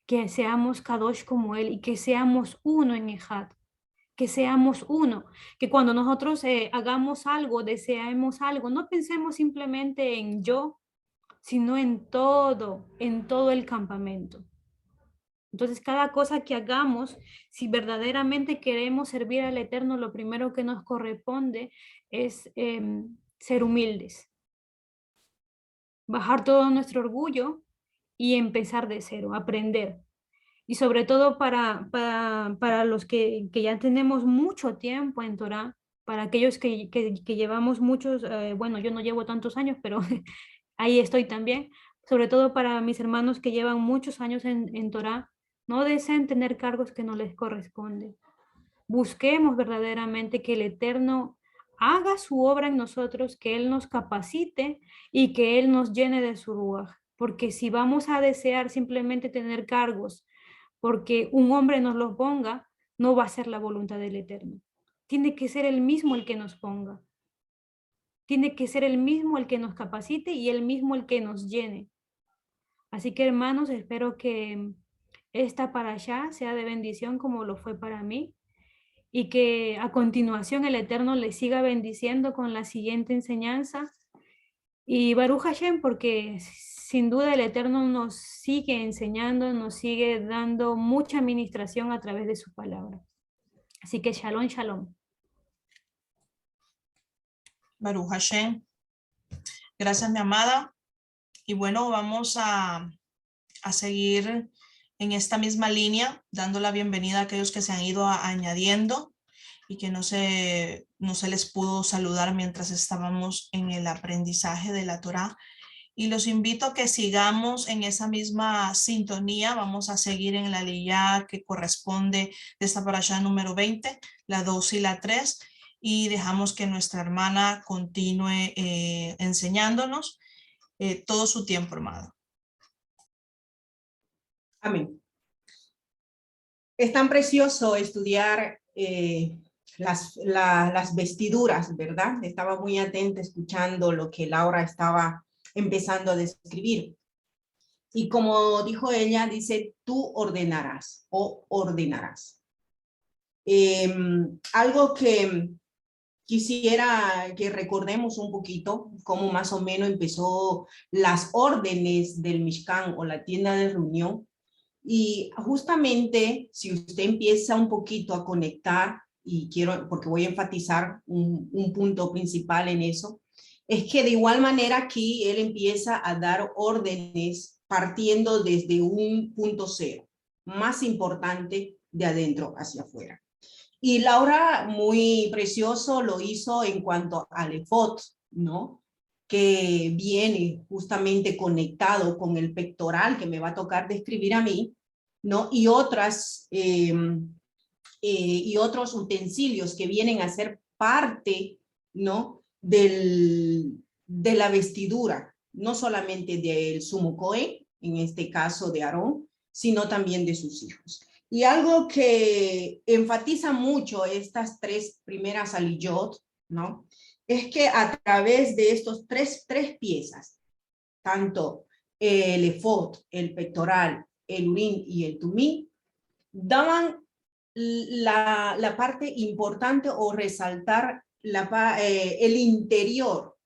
que seamos Kadosh como Él y que seamos uno en Ejad, que seamos uno, que cuando nosotros hagamos algo, deseemos algo, no pensemos simplemente en yo, sino en todo el campamento. Entonces, cada cosa que hagamos, si verdaderamente queremos servir al Eterno, lo primero que nos corresponde es ser humildes, bajar todo nuestro orgullo y empezar de cero, aprender. Y sobre todo para los que ya tenemos mucho tiempo en Torah, para aquellos que llevamos muchos, bueno, yo no llevo tantos años, pero ahí estoy también, sobre todo para mis hermanos que llevan muchos años en Torah, no deseen tener cargos que no les corresponden. Busquemos verdaderamente que el Eterno haga su obra en nosotros, que Él nos capacite y que Él nos llene de su ruaj. Porque si vamos a desear simplemente tener cargos porque un hombre nos los ponga, no va a ser la voluntad del Eterno. Tiene que ser Él mismo el que nos ponga. Tiene que ser Él mismo el que nos capacite y Él mismo el que nos llene. Así que hermanos, espero que esta para allá sea de bendición como lo fue para mí y que a continuación el Eterno le siga bendiciendo con la siguiente enseñanza. Y Baruch Hashem, porque sin duda el Eterno nos sigue enseñando, nos sigue dando mucha administración a través de su palabra. Así que shalom, shalom. Baruch Hashem. Gracias, mi amada. Y bueno, vamos a seguir en esta misma línea, dando la bienvenida a aquellos que se han ido añadiendo y que no se les pudo saludar mientras estábamos en el aprendizaje de la Torá. Y los invito a que sigamos en esa misma sintonía. Vamos a seguir en la aliyá que corresponde de esta parashá número 20, la 2 y la 3, y dejamos que nuestra hermana continúe enseñándonos todo su tiempo, hermano. Amén. Es tan precioso estudiar las vestiduras, ¿verdad? Estaba muy atenta escuchando lo que Laura estaba empezando a describir. Y como dijo ella, dice, tú ordenarás o ordenarás. Algo que quisiera que recordemos un poquito, cómo más o menos empezó las órdenes del Mishkan o la tienda de reunión. Y justamente si usted empieza un poquito a conectar, y quiero, porque voy a enfatizar un punto principal en eso, es que de igual manera aquí él empieza a dar órdenes partiendo desde un punto cero, más importante de adentro hacia afuera. Y Laura, muy precioso, lo hizo en cuanto al efod, ¿no? Que viene justamente conectado con el pectoral que me va a tocar describir a mí, ¿no? Y otros utensilios que vienen a ser parte, ¿no? De la vestidura, no solamente del sumo Cohen, en este caso de Aarón, sino también de sus hijos. Y algo que enfatiza mucho estas tres primeras aliyot, ¿no? Es que a través de estos tres piezas, tanto el efod, el pectoral, el urín y el tumí, daban la parte importante o resaltar el interior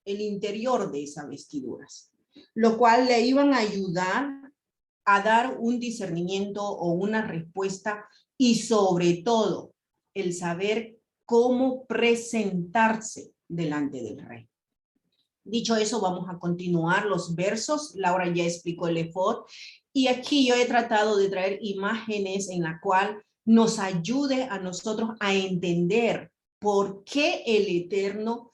de esas vestiduras, lo cual le iban a ayudar a dar un discernimiento o una respuesta y sobre todo el saber cómo presentarse delante del rey. Dicho eso, vamos a continuar los versos. Laura ya explicó el efod y aquí yo he tratado de traer imágenes en la cual nos ayude a nosotros a entender por qué el Eterno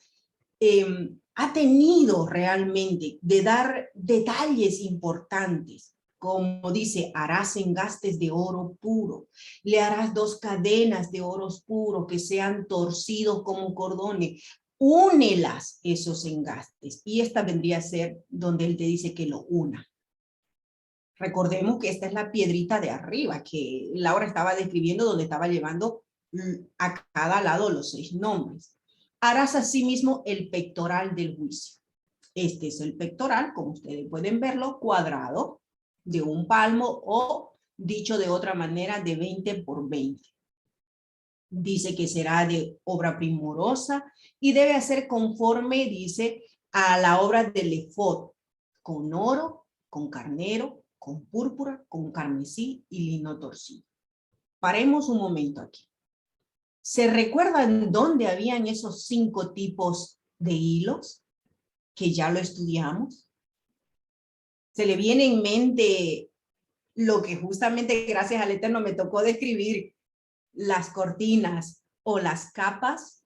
ha tenido realmente de dar detalles importantes. Como dice, harás engastes de oro puro, le harás 2 cadenas de oro puro que sean torcidos como cordones, únelas esos engastes. Y esta vendría a ser donde él te dice que lo una. Recordemos que esta es la piedrita de arriba que Laura estaba describiendo, donde estaba llevando a cada lado los 6 nombres. Harás asimismo el pectoral del juicio. Este es el pectoral, como ustedes pueden verlo, cuadrado, de 1 palmo o, dicho de otra manera, de 20 por 20. Dice que será de obra primorosa y debe hacer conforme, dice, a la obra del efod, con oro, con carnero, con púrpura, con carmesí y lino torcido. Paremos un momento aquí. ¿Se recuerdan dónde habían esos 5 tipos de hilos? Que ya lo estudiamos. Se le viene en mente lo que justamente gracias al Eterno me tocó describir, las cortinas o las capas.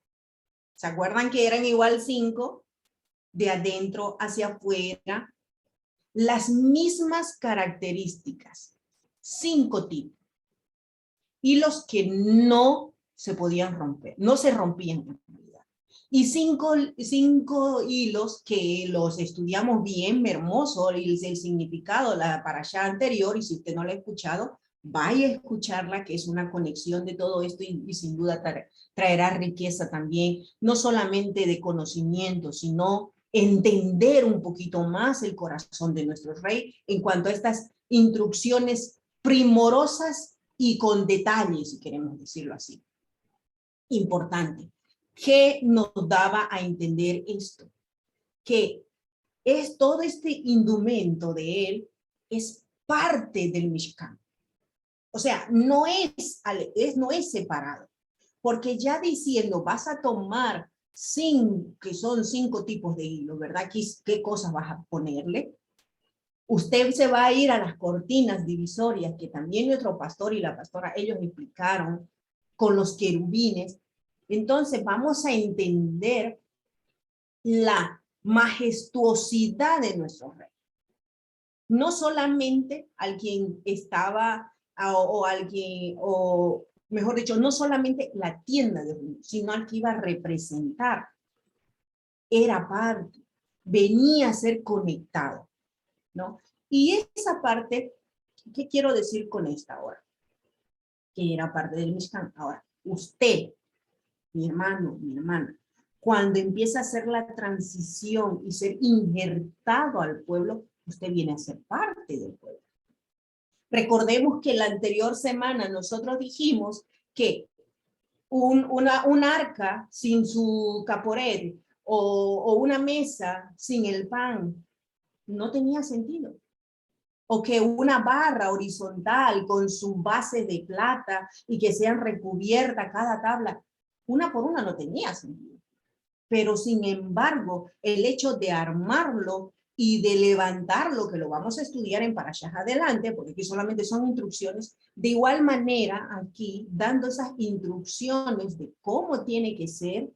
¿Se acuerdan que eran igual 5? De adentro hacia afuera. Las mismas características. 5 tipos. Hilos que no se podían romper, no se rompían en realidad. Y 5 hilos que los estudiamos bien, hermoso, el significado, la parashá anterior, y si usted no la ha escuchado, vaya a escucharla, que es una conexión de todo esto y sin duda traerá riqueza también, no solamente de conocimiento, sino entender un poquito más el corazón de nuestro rey en cuanto a estas instrucciones primorosas y con detalles, si queremos decirlo así. importante. ¿Qué nos daba a entender esto? Que es todo este indumento de él es parte del Mishkan. O sea, no es separado. Porque ya diciendo, vas a tomar que son 5 tipos de hilo, ¿verdad? ¿Qué cosas vas a ponerle? Usted se va a ir a las cortinas divisorias que también nuestro pastor y la pastora, ellos explicaron con los querubines. Entonces vamos a entender la majestuosidad de nuestro rey. No solamente al quien estaba, o mejor dicho, no solamente la tienda de Dios, sino al que iba a representar. Era parte, venía a ser conectado, ¿no? Y esa parte, ¿qué quiero decir con esta ahora? Que era parte del Mishkan. Ahora, usted, mi hermano, mi hermana, cuando empieza a hacer la transición y ser injertado al pueblo, usted viene a ser parte del pueblo. Recordemos que la anterior semana nosotros dijimos que un arca sin su caporet o una mesa sin el pan no tenía sentido. O que una barra horizontal con sus bases de plata y que sean recubiertas cada tabla, una por una no tenía sentido. Pero sin embargo, el hecho de armarlo y de levantarlo, que lo vamos a estudiar en Parashah adelante, porque aquí solamente son instrucciones, de igual manera aquí, dando esas instrucciones de cómo tiene que ser,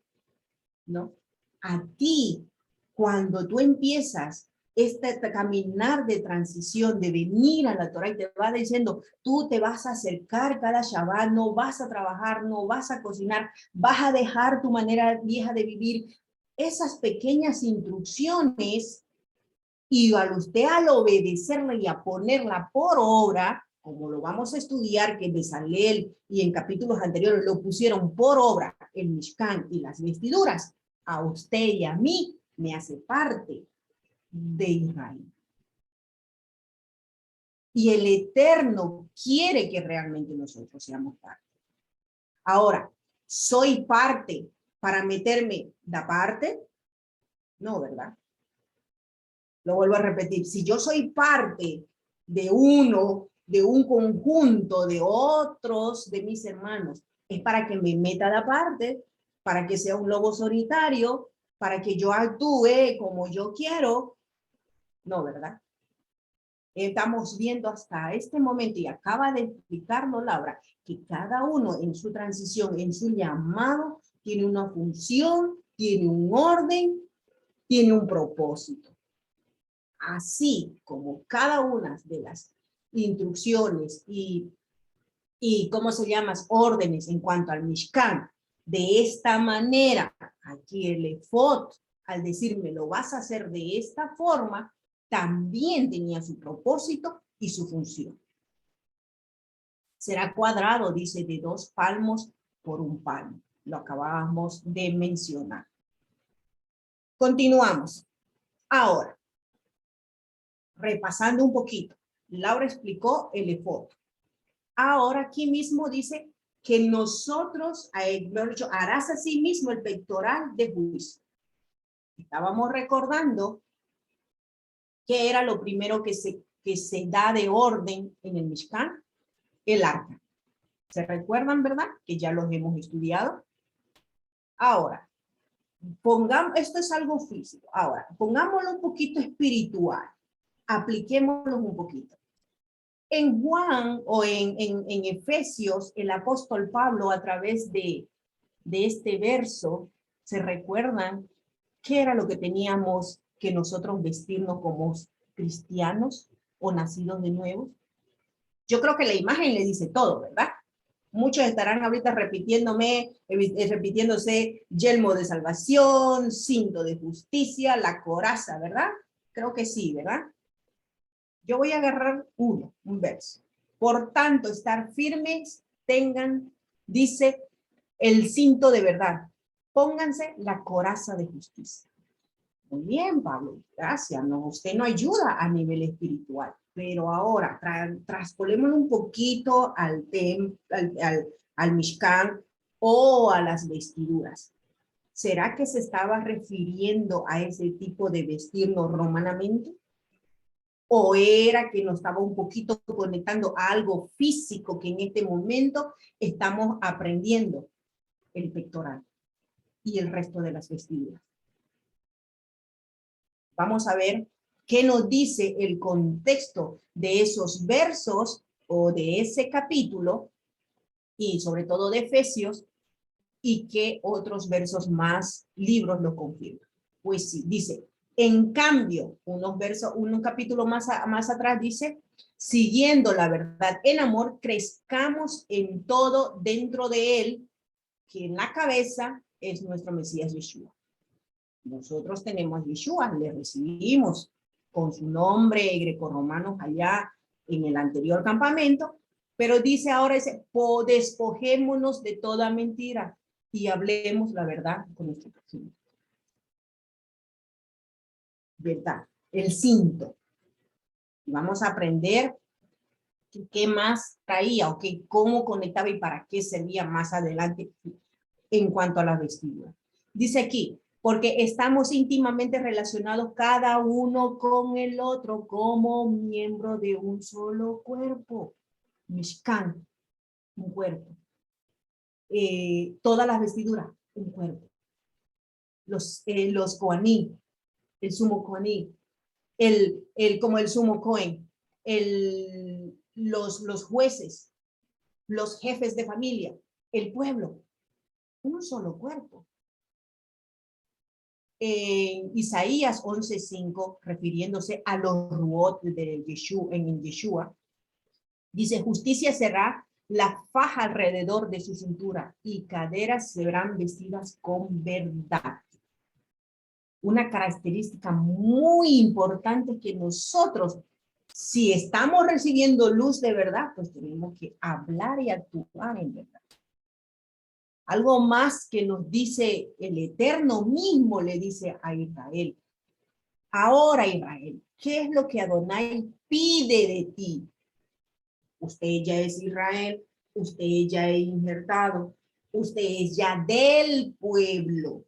¿no? A ti, cuando tú empiezas este caminar de transición, de venir a la Torah y te va diciendo, tú te vas a acercar cada Shabbat, no vas a trabajar, no vas a cocinar, vas a dejar tu manera vieja de vivir. Esas pequeñas instrucciones, y al obedecerla y a ponerla por obra, como lo vamos a estudiar, que en Bezalel y en capítulos anteriores lo pusieron por obra, el Mishkan y las vestiduras, a usted y a mí me hace parte de Israel. Y el Eterno quiere que realmente nosotros seamos parte. Ahora, ¿soy parte para meterme de parte? No, ¿verdad? Lo vuelvo a repetir. Si yo soy parte de un conjunto de otros de mis hermanos, es para que me meta de parte, para que sea un lobo solitario, para que yo actúe como yo quiero. No, ¿verdad? Estamos viendo hasta este momento, y acaba de explicarlo Laura, que cada uno en su transición, en su llamado, tiene una función, tiene un orden, tiene un propósito. Así como cada una de las instrucciones y ¿cómo se llama? Órdenes en cuanto al Mishkan, de esta manera, aquí el efod, al decirme lo vas a hacer de esta forma, también tenía su propósito y su función. Será cuadrado, dice, de 2 palmos por 1 palmo. Lo acabamos de mencionar. Continuamos. Ahora, repasando un poquito. Laura explicó el efod. Ahora aquí mismo dice que nosotros, harás así mismo el pectoral de juicio. Estábamos recordando que era lo primero que se da de orden en el Mishkan, el arca. ¿Se recuerdan, verdad? Que ya los hemos estudiado. Ahora, esto es algo físico. Ahora, pongámoslo un poquito espiritual. Apliquémoslo un poquito. En Juan o en Efesios, el apóstol Pablo, a través de este verso, ¿se recuerdan qué era lo que teníamos que nosotros vestirnos como cristianos o nacidos de nuevo? Yo creo que la imagen le dice todo, ¿verdad? Muchos estarán ahorita repitiéndose yelmo de salvación, cinto de justicia, la coraza, ¿verdad? Creo que sí, ¿verdad? Yo voy a agarrar un verso. Por tanto, estar firmes, dice, el cinto de verdad. Pónganse la coraza de justicia. Muy bien, Pablo, gracias. Usted no ayuda a nivel espiritual. Pero ahora, traspolémoslo un poquito al Mishkan. o a las vestiduras. ¿Será que se estaba refiriendo a ese tipo de vestirnos romanamente? ¿O era que nos estaba un poquito conectando a algo físico que en este momento estamos aprendiendo? El pectoral y el resto de las vestiduras. Vamos a ver qué nos dice el contexto de esos versos o de ese capítulo y sobre todo de Efesios, y qué otros versos más, libros lo confirman. Pues sí, dice, en cambio, un capítulo más atrás dice, siguiendo la verdad en amor, crezcamos en todo dentro de él, que en la cabeza es nuestro Mesías Yeshua. Nosotros tenemos Yeshua, le recibimos con su nombre grecorromano allá en el anterior campamento, pero dice ahora, despojémonos de toda mentira y hablemos la verdad con nuestro prójimo. ¿Verdad? El cinto. Vamos a aprender qué más traía o cómo conectaba y para qué servía más adelante en cuanto a la vestidura. Dice aquí, porque estamos íntimamente relacionados cada uno con el otro como miembro de un solo cuerpo. Mishkan, un cuerpo. Todas las vestiduras, un cuerpo. Los Kohaní, el sumo Kohaní, como el sumo Cohen, los jueces, los jefes de familia, el pueblo, un solo cuerpo. En Isaías 11:5, refiriéndose a los ruot de Yeshua, en Yeshua, dice, justicia será la faja alrededor de su cintura y caderas serán vestidas con verdad. Una característica muy importante que nosotros, si estamos recibiendo luz de verdad, pues tenemos que hablar y actuar en verdad. Algo más que nos dice el Eterno mismo, le dice a Israel. Ahora, Israel, ¿qué es lo que Adonai pide de ti? Usted ya es Israel, usted ya es injertado, usted es ya del pueblo,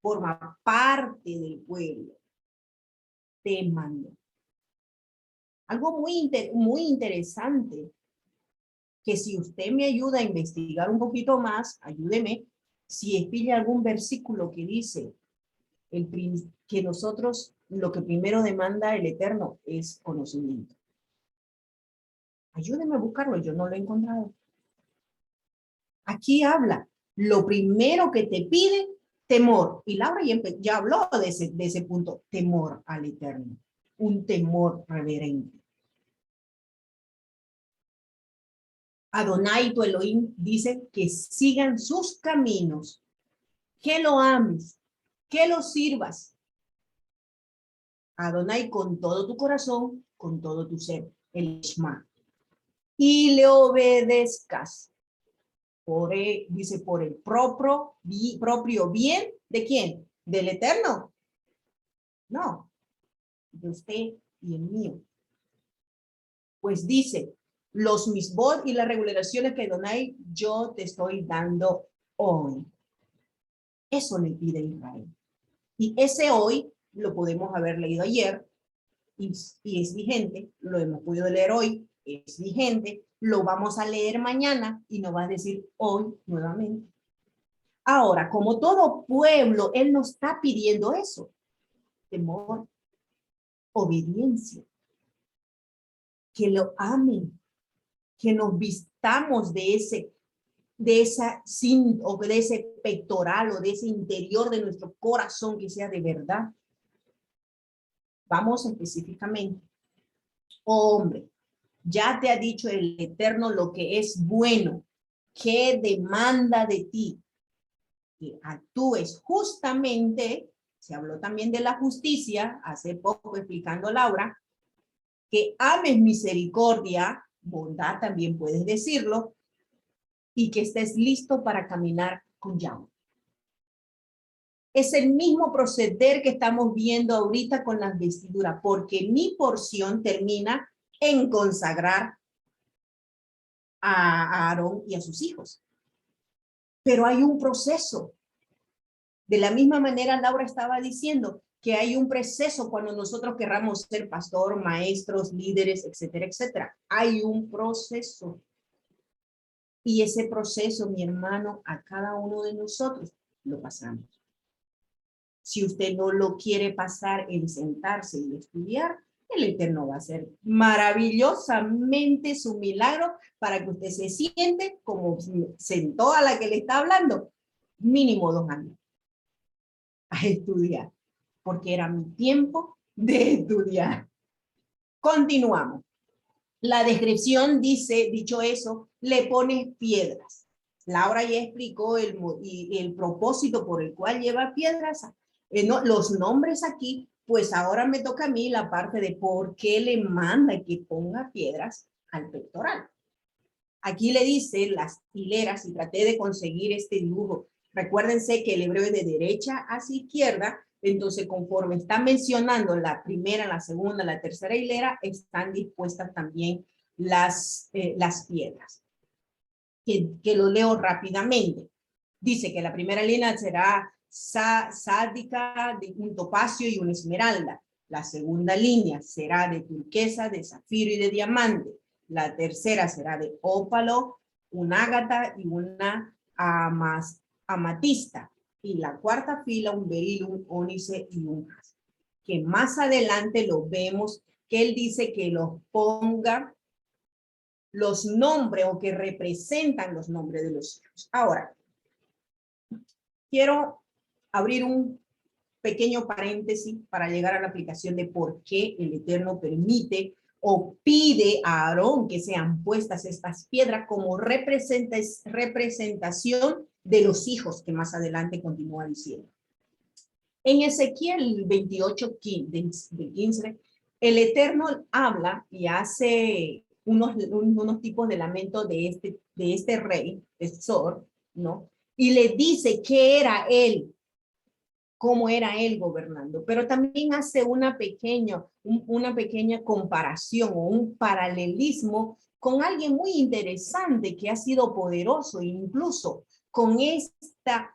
forma parte del pueblo. Te mando. Algo muy interesante, que si usted me ayuda a investigar un poquito más, ayúdeme, si pilla algún versículo que dice que nosotros lo que primero demanda el Eterno es conocimiento. Ayúdeme a buscarlo, yo no lo he encontrado. Aquí habla, lo primero que te pide, temor. Y Laura ya habló de ese punto, temor al Eterno, un temor reverente. Adonai, tu Elohim, dice que sigan sus caminos, que lo ames, que lo sirvas. Adonai con todo tu corazón, con todo tu ser, el Shema. Y le obedezcas. Dice, por el propio bien, ¿de quién? ¿Del Eterno? No, de usted y el mío. Pues dice, los misbot y las regulaciones que Adonai yo te estoy dando hoy. Eso le pide Israel. Y ese hoy lo podemos haber leído ayer y es vigente, lo hemos podido leer hoy, es vigente, lo vamos a leer mañana y nos va a decir hoy nuevamente. Ahora, como todo pueblo, Él nos está pidiendo eso. Temor, obediencia, que lo amen, que nos vistamos de ese pectoral o de ese interior de nuestro corazón que sea de verdad. Vamos específicamente. Hombre, ya te ha dicho el Eterno lo que es bueno, que demanda de ti, que actúes justamente. Se habló también de la justicia, hace poco explicando Laura, que ames misericordia, bondad también puedes decirlo, y que estés listo para caminar con Yahweh. Es el mismo proceder que estamos viendo ahorita con las vestiduras, porque mi porción termina en consagrar a Aarón y a sus hijos. pero hay un proceso. De la misma manera, Laura estaba diciendo que hay un proceso cuando nosotros querramos ser pastor, maestros, líderes, etcétera, etcétera. Hay un proceso. Y ese proceso, mi hermano, a cada uno de nosotros lo pasamos. Si usted no lo quiere pasar en sentarse y estudiar, el Eterno va a hacer maravillosamente su milagro para que usted se siente como sentó a la que le está hablando, mínimo 2 años a estudiar, porque era mi tiempo de estudiar. Continuamos. La descripción dice, dicho eso, le pone piedras. Laura ya explicó el propósito por el cual lleva piedras. Los nombres aquí, pues ahora me toca a mí la parte de por qué le manda que ponga piedras al pectoral. Aquí le dice las hileras, y traté de conseguir este dibujo. Recuérdense que el hebreo es de derecha hacia izquierda, entonces conforme está mencionando la primera, la segunda, la tercera hilera, están dispuestas también las piedras. Que lo leo rápidamente. Dice que la primera línea será sádica, de un topacio y una esmeralda. La segunda línea será de turquesa, de zafiro y de diamante. La tercera será de ópalo, un ágata y una amatista. Y la cuarta fila, un beril, un ónice y un jaspe. Que más adelante lo vemos, que él dice que los ponga los nombres o que representan los nombres de los hijos. Ahora, quiero abrir un pequeño paréntesis para llegar a la aplicación de por qué el Eterno permite o pide a Aarón que sean puestas estas piedras como representación de los hijos, que más adelante continúa diciendo. En Ezequiel 28, 15, el Eterno habla y hace unos tipos de lamento de este rey, de Sor, ¿no? Y le dice qué era él, cómo era él gobernando, pero también hace una pequeña comparación o un paralelismo con alguien muy interesante que ha sido poderoso, incluso con esta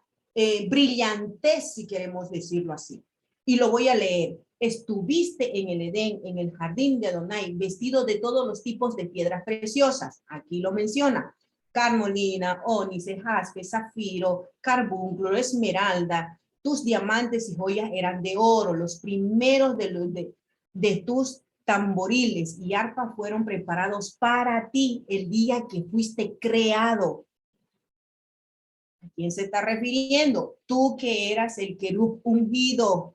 brillantez, si queremos decirlo así. Y lo voy a leer. Estuviste en el Edén, en el jardín de Adonai, vestido de todos los tipos de piedras preciosas. Aquí lo menciona. Carmolina, ónice, jaspe, zafiro, carbúnculo, esmeralda. Tus diamantes y joyas eran de oro. Los primeros de tus tamboriles y arpas fueron preparados para ti el día que fuiste creado. ¿A quién se está refiriendo? Tú que eras el querub ungido.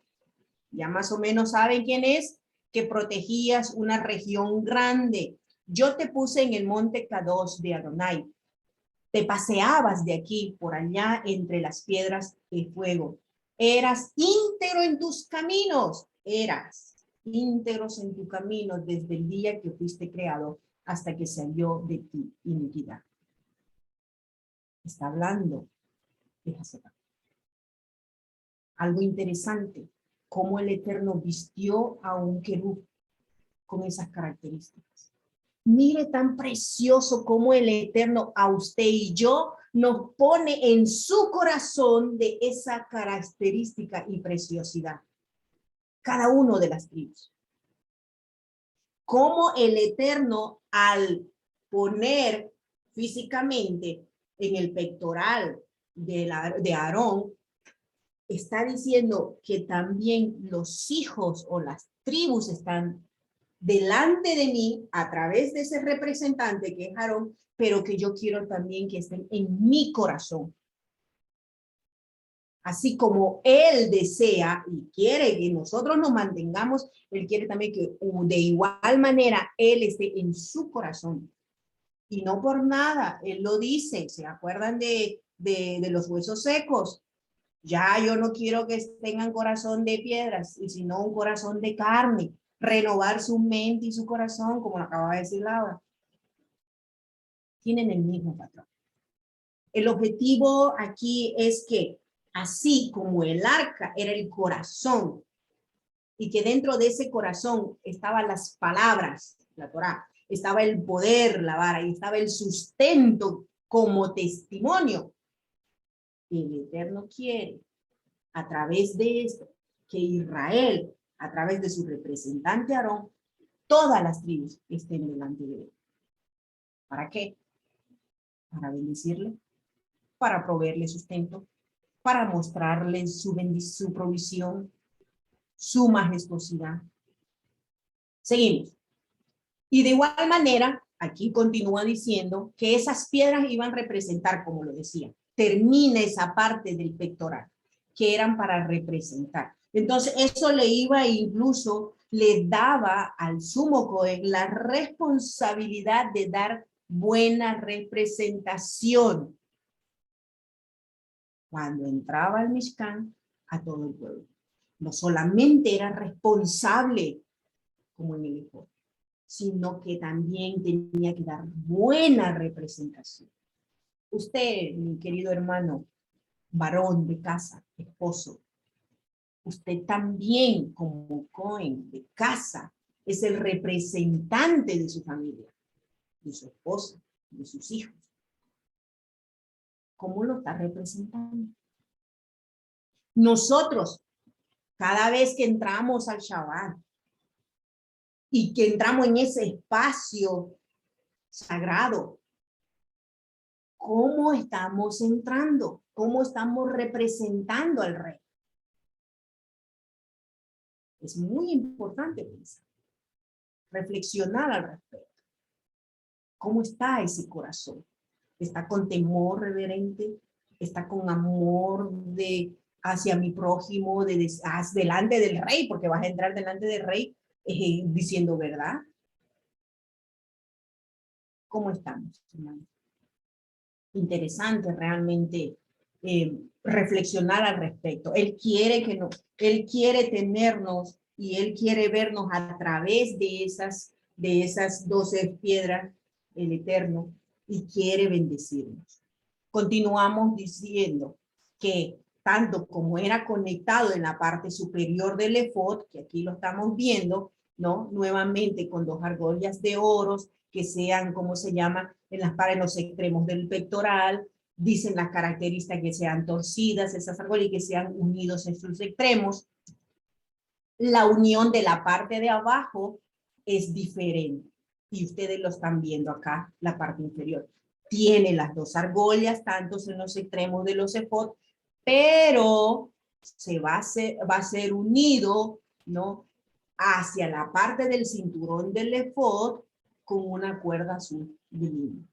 Ya más o menos saben quién es, que protegías una región grande. Yo te puse en el monte Kadosh de Adonai. Te paseabas de aquí por allá entre las piedras de fuego. Eras íntegro en tus caminos. Eras íntegros en tu camino desde el día que fuiste creado hasta que salió de ti iniquidad. Está hablando de Jezabel. Algo interesante, cómo el Eterno vistió a un querub con esas características. Mire tan precioso cómo el Eterno a usted y yo nos pone en su corazón de esa característica y preciosidad. Cada uno de las tribus. Cómo el Eterno al poner físicamente en el pectoral de Aarón, está diciendo que también los hijos o las tribus están delante de mí a través de ese representante que es Aarón, pero que yo quiero también que estén en mi corazón. Así como él desea y quiere que nosotros nos mantengamos, él quiere también que de igual manera él esté en su corazón. Y no por nada, él lo dice, ¿se acuerdan de los huesos secos? Ya yo no quiero que tengan corazón de piedras, y sino un corazón de carne. Renovar su mente y su corazón, como lo acaba de decir Laura. Tienen el mismo patrón. El objetivo aquí es que, así como el arca era el corazón, y que dentro de ese corazón estaban las palabras, la Torá, estaba el poder, la vara, y estaba el sustento como testimonio. el Eterno quiere, a través de esto, que Israel, a través de su representante Aarón, todas las tribus estén delante de él. ¿Para qué? Para bendecirle, para proveerle sustento, para mostrarle su provisión, su majestuosidad. Seguimos. Y de igual manera, aquí continúa diciendo que esas piedras iban a representar, como lo decía, termina esa parte del pectoral, que eran para representar. Entonces, eso le iba incluso, le daba al sumo Cohen la responsabilidad de dar buena representación cuando entraba al Mishkan a todo el pueblo. No solamente era responsable como en el hijo, sino que también tenía que dar buena representación. Usted, mi querido hermano, varón de casa, esposo, usted también como Cohen de casa es el representante de su familia, de su esposa, de sus hijos. ¿Cómo lo está representando? Nosotros, cada vez que entramos al Shabbat y que entramos en ese espacio sagrado, ¿cómo estamos entrando? ¿Cómo estamos representando al Rey? Es muy importante pensar, reflexionar al respecto. ¿Cómo está ese corazón? ¿Está con temor reverente? ¿Está con amor hacia mi prójimo, delante del Rey? Porque vas a entrar delante del Rey diciendo verdad. ¿Cómo estamos, hermanos? Interesante realmente reflexionar al respecto. Él quiere tenernos y Él quiere vernos a través de esas 12 piedras, el Eterno, y quiere bendecirnos. Continuamos diciendo que tanto como era conectado en la parte superior del efod, que aquí lo estamos viendo, ¿no? Nuevamente con 2 argollas de oros, que sean, ¿cómo se llama? En los extremos del pectoral, dicen las características que sean torcidas esas argollas y que sean unidos en sus extremos. La unión de la parte de abajo es diferente y ustedes lo están viendo acá, la parte inferior. Tiene las 2 argollas, tanto en los extremos de los efod, pero va a ser unido, ¿no? Hacia la parte del cinturón del efod con una cuerda azul de lino.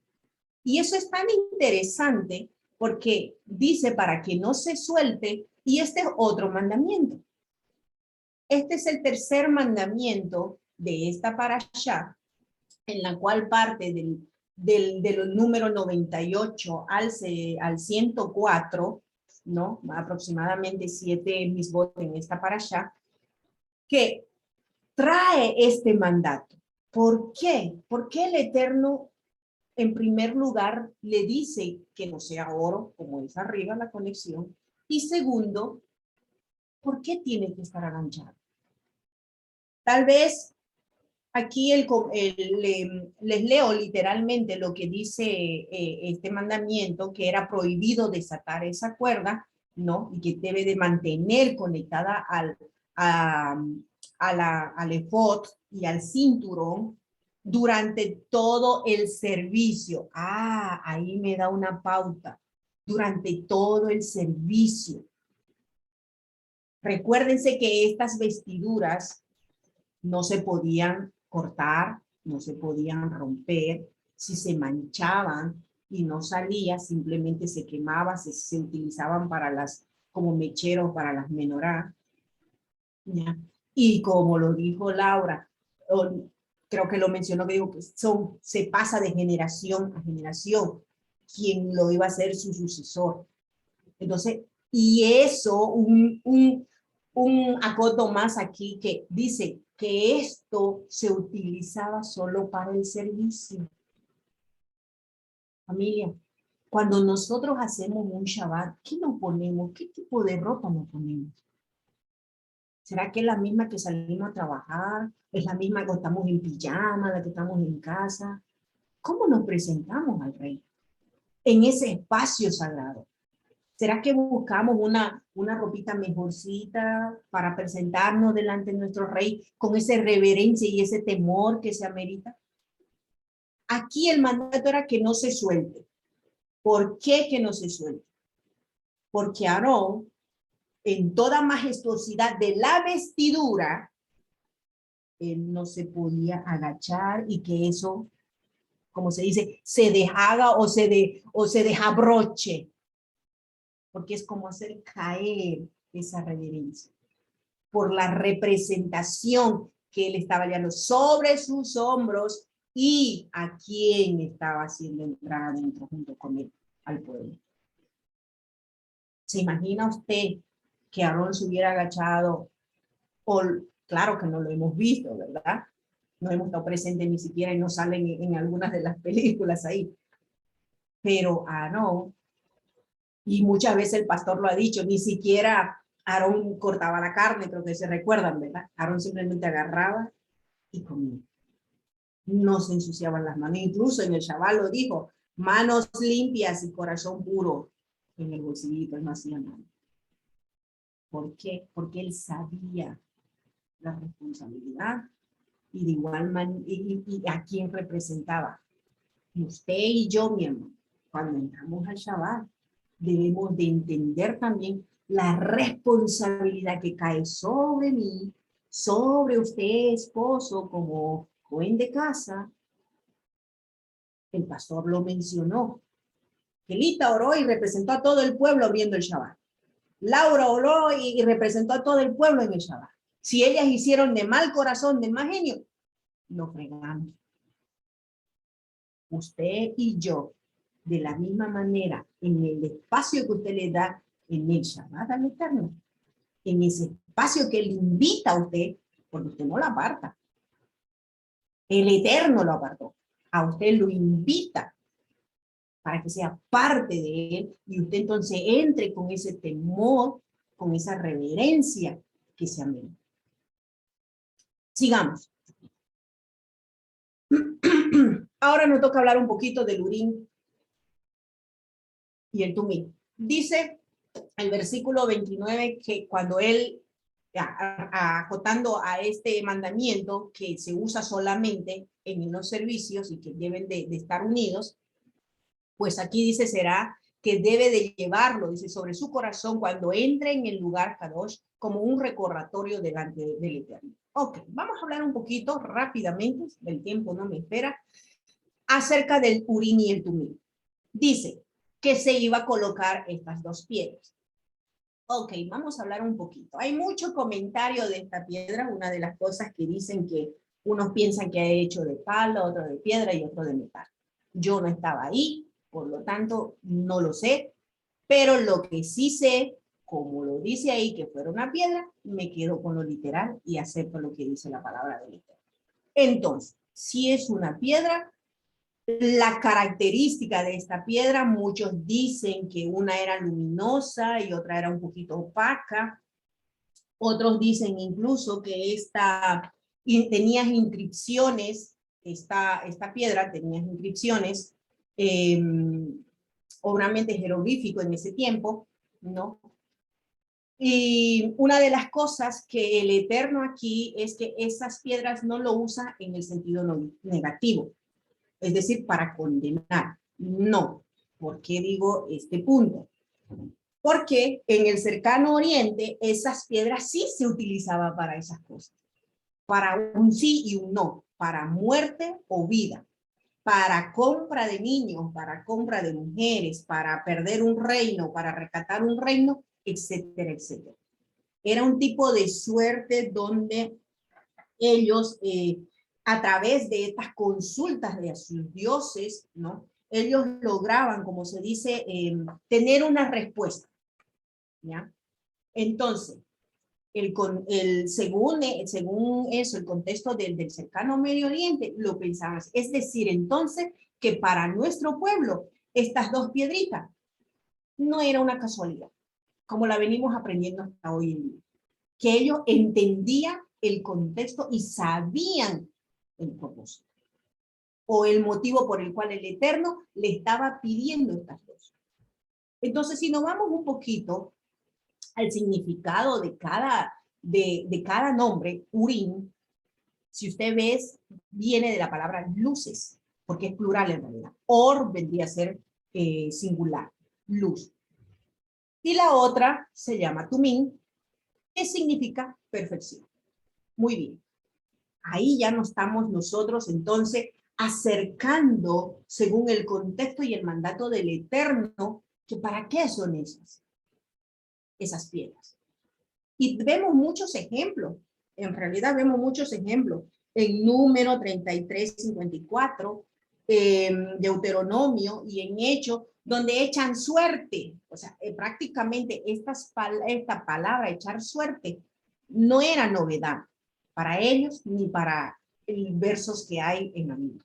Y eso es tan interesante porque dice para que no se suelte, y este es otro mandamiento. Este es el tercer mandamiento de esta parashá, en la cual parte del número 98 al 104, ¿no? Aproximadamente 7 misbot en esta parashá, que trae este mandato. ¿Por qué? Porque el Eterno, en primer lugar, le dice que no sea oro, como es arriba la conexión, y segundo, ¿por qué tiene que estar aganchado? Tal vez aquí les leo literalmente lo que dice este mandamiento, que era prohibido desatar esa cuerda, ¿no? Y que debe de mantener conectada al efod y al cinturón durante todo el servicio. Ah, ahí me da una pauta. Durante todo el servicio. Recuérdense que estas vestiduras no se podían cortar, no se podían romper. Si se manchaban y no salía, simplemente se quemaba, se utilizaban como mecheros para las menorá. ¿Ya? Y como lo dijo Laura, creo que lo mencionó, que digo que se pasa de generación a generación, quien lo iba a ser su sucesor. Entonces, y eso, un acoto más aquí que dice que esto se utilizaba solo para el servicio. Familia, cuando nosotros hacemos un Shabbat, ¿qué nos ponemos? ¿Qué tipo de ropa nos ponemos? ¿Será que es la misma que salimos a trabajar? ¿Es la misma que estamos en pijama, la que estamos en casa? ¿Cómo nos presentamos al Rey en ese espacio sagrado? ¿Será que buscamos una ropita mejorcita para presentarnos delante de nuestro rey con esa reverencia y ese temor que se amerita? Aquí el mandato era que no se suelte. ¿Por qué que no se suelte? Porque Aarón, en toda majestuosidad de la vestidura, él no se podía agachar y que eso, como se dice, se deshaga o se desabroche, porque es como hacer caer esa reverencia por la representación que él estaba llevando sobre sus hombros y a quien estaba haciendo entrar adentro junto con él al pueblo. ¿Se imagina usted que Aarón se hubiera agachado? O, claro que no lo hemos visto, ¿verdad? No hemos estado presentes ni siquiera y no salen en algunas de las películas ahí. Pero Aarón, y muchas veces el pastor lo ha dicho, ni siquiera Aarón cortaba la carne, creo que se recuerdan, ¿verdad? Aarón simplemente agarraba y comía. No se ensuciaban las manos. Incluso en el Shabbat lo dijo, manos limpias y corazón puro en el bolsillito, él no hacía nada. ¿Por qué? Porque él sabía la responsabilidad y de igual manera, y a quién representaba. Usted y yo, mi hermano, cuando entramos al Shabbat, debemos de entender también la responsabilidad que cae sobre mí, sobre usted, esposo, como joven de casa. El pastor lo mencionó. Gelita oró y representó a todo el pueblo abriendo el Shabbat. Laura oró y representó a todo el pueblo en el Shabbat. Si ellas hicieron de mal corazón, de mal genio, nos fregamos. Usted y yo, de la misma manera, en el espacio que usted le da en el Shabbat al Eterno, en ese espacio que le invita a usted, porque usted no lo aparta. El Eterno lo apartó. A usted lo invita para que sea parte de él y usted entonces entre con ese temor, con esa reverencia que se amerita. Sigamos. Ahora nos toca hablar un poquito del Urim y el Tumim. Dice el versículo 29 que cuando él, acotando a este mandamiento que se usa solamente en los servicios y que deben de estar unidos, pues aquí dice será que debe de llevarlo, dice, sobre su corazón cuando entre en el lugar Kadosh como un recordatorio delante del Eterno. Ok, vamos a hablar un poquito rápidamente, el tiempo no me espera, acerca del Urim y el Tumim. Dice que se iba a colocar estas dos piedras. Ok, vamos a hablar un poquito. Hay mucho comentario de esta piedra, una de las cosas que dicen que unos piensan que ha hecho de palo, otro de piedra y otro de metal. Yo no estaba ahí, por lo tanto no lo sé, pero lo que sí sé, como lo dice ahí que fuera una piedra, me quedo con lo literal y acepto lo que dice la palabra del Eterno. Entonces, si es una piedra, la característica de esta piedra, muchos dicen que una era luminosa y otra era un poquito opaca. Otros dicen incluso que esta tenía inscripciones, esta piedra tenía inscripciones, obviamente jeroglífico en ese tiempo, ¿no? Y una de las cosas que el Eterno aquí es que esas piedras no lo usa en el sentido negativo, es decir, para condenar. No. ¿Por qué digo este punto? Porque en el cercano oriente esas piedras sí se utilizaban para esas cosas. Para un sí y un no. Para muerte o vida. Para compra de niños, para compra de mujeres, para perder un reino, para rescatar un reino, etcétera, etcétera. Era un tipo de suerte donde ellos, a través de estas consultas de sus dioses, ¿no? Ellos lograban, como se dice, tener una respuesta, ¿ya? Entonces, según eso, el contexto del cercano Medio Oriente, lo pensaban. Es decir, entonces, que para nuestro pueblo, estas dos piedritas no era una casualidad, como la venimos aprendiendo hasta hoy en día. Que ellos entendían el contexto y sabían el propósito o el motivo por el cual el Eterno le estaba pidiendo estas cosas. Entonces, si nos vamos un poquito al significado de cada nombre, Urim, si usted ve, viene de la palabra luces, porque es plural en realidad. Or vendría a ser singular, luz. Y la otra se llama Tumim, que significa perfección. Muy bien. Ahí ya nos estamos nosotros entonces acercando según el contexto y el mandato del Eterno, que para qué son esas piedras. Y vemos muchos ejemplos, en realidad vemos muchos ejemplos, en Número 33, 54, Deuteronomio y en Hechos, donde echan suerte. O sea, prácticamente esta palabra, echar suerte, no era novedad para ellos ni para los versos que hay en la Biblia.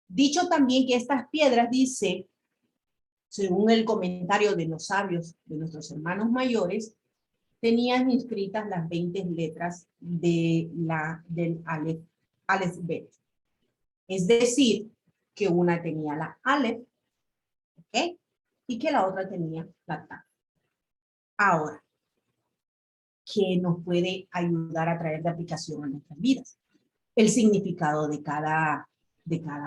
Dicho también que estas piedras, dice, según el comentario de los sabios, de nuestros hermanos mayores, tenían inscritas las 20 letras del Aleph Bet. Es decir, que una tenía la Aleph, ¿ok? Y que la otra tenía la Ta. Ahora, ¿qué nos puede ayudar a traer de aplicación a nuestras vidas? El significado de cada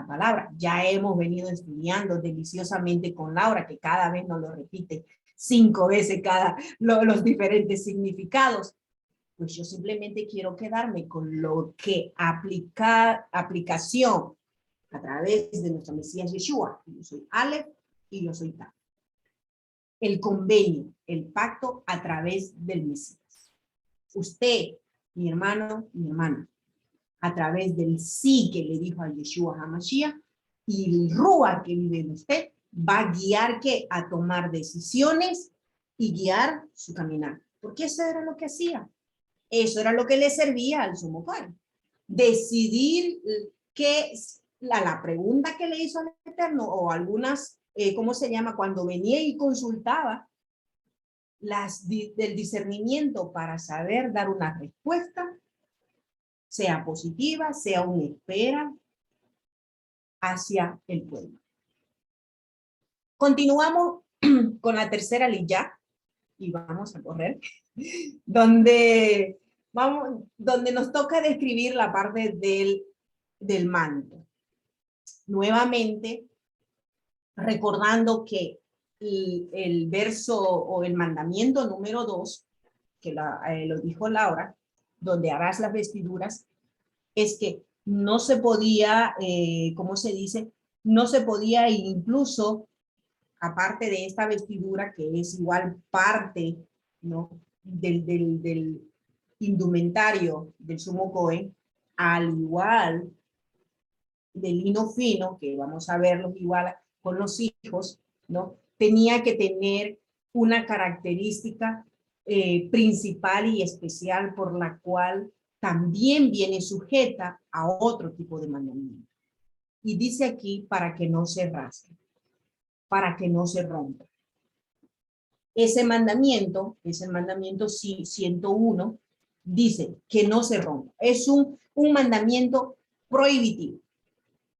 palabra. Ya hemos venido estudiando deliciosamente con Laura, que cada vez nos lo repite 5 veces los diferentes significados. Pues yo simplemente quiero quedarme con lo que aplicación a través de nuestro Mesías Yeshua. Yo soy Aleph y yo soy Ta. El convenio, el pacto a través del Mesías. Usted, mi hermano, mi hermana, a través del sí que le dijo a Yeshua HaMashiach y el Ruach que vive en usted, va a guiar que a tomar decisiones y guiar su caminar. Porque eso era lo que hacía. Eso era lo que le servía al sumo Cohen. Decidir qué la pregunta que le hizo al Eterno o algunas, ¿cómo se llama? Cuando venía y consultaba del discernimiento para saber dar una respuesta, sea positiva, sea una espera hacia el pueblo. Continuamos con la tercera liyá y vamos a correr, donde nos toca describir la parte del manto. Nuevamente, recordando que el verso o el mandamiento número 2, que lo dijo Laura, donde harás las vestiduras, es que no se podía, ¿cómo se dice? No se podía incluso, aparte de esta vestidura, que es igual parte, ¿no?, del indumentario del sumo Cohen, al igual del lino fino, que vamos a verlo igual con los hijos, ¿no? Tenía que tener una característica principal y especial por la cual también viene sujeta a otro tipo de mandamiento. Y dice aquí, para que no se rasgue, para que no se rompa. Ese mandamiento, es el mandamiento 101, dice que no se rompa. Es un mandamiento prohibitivo.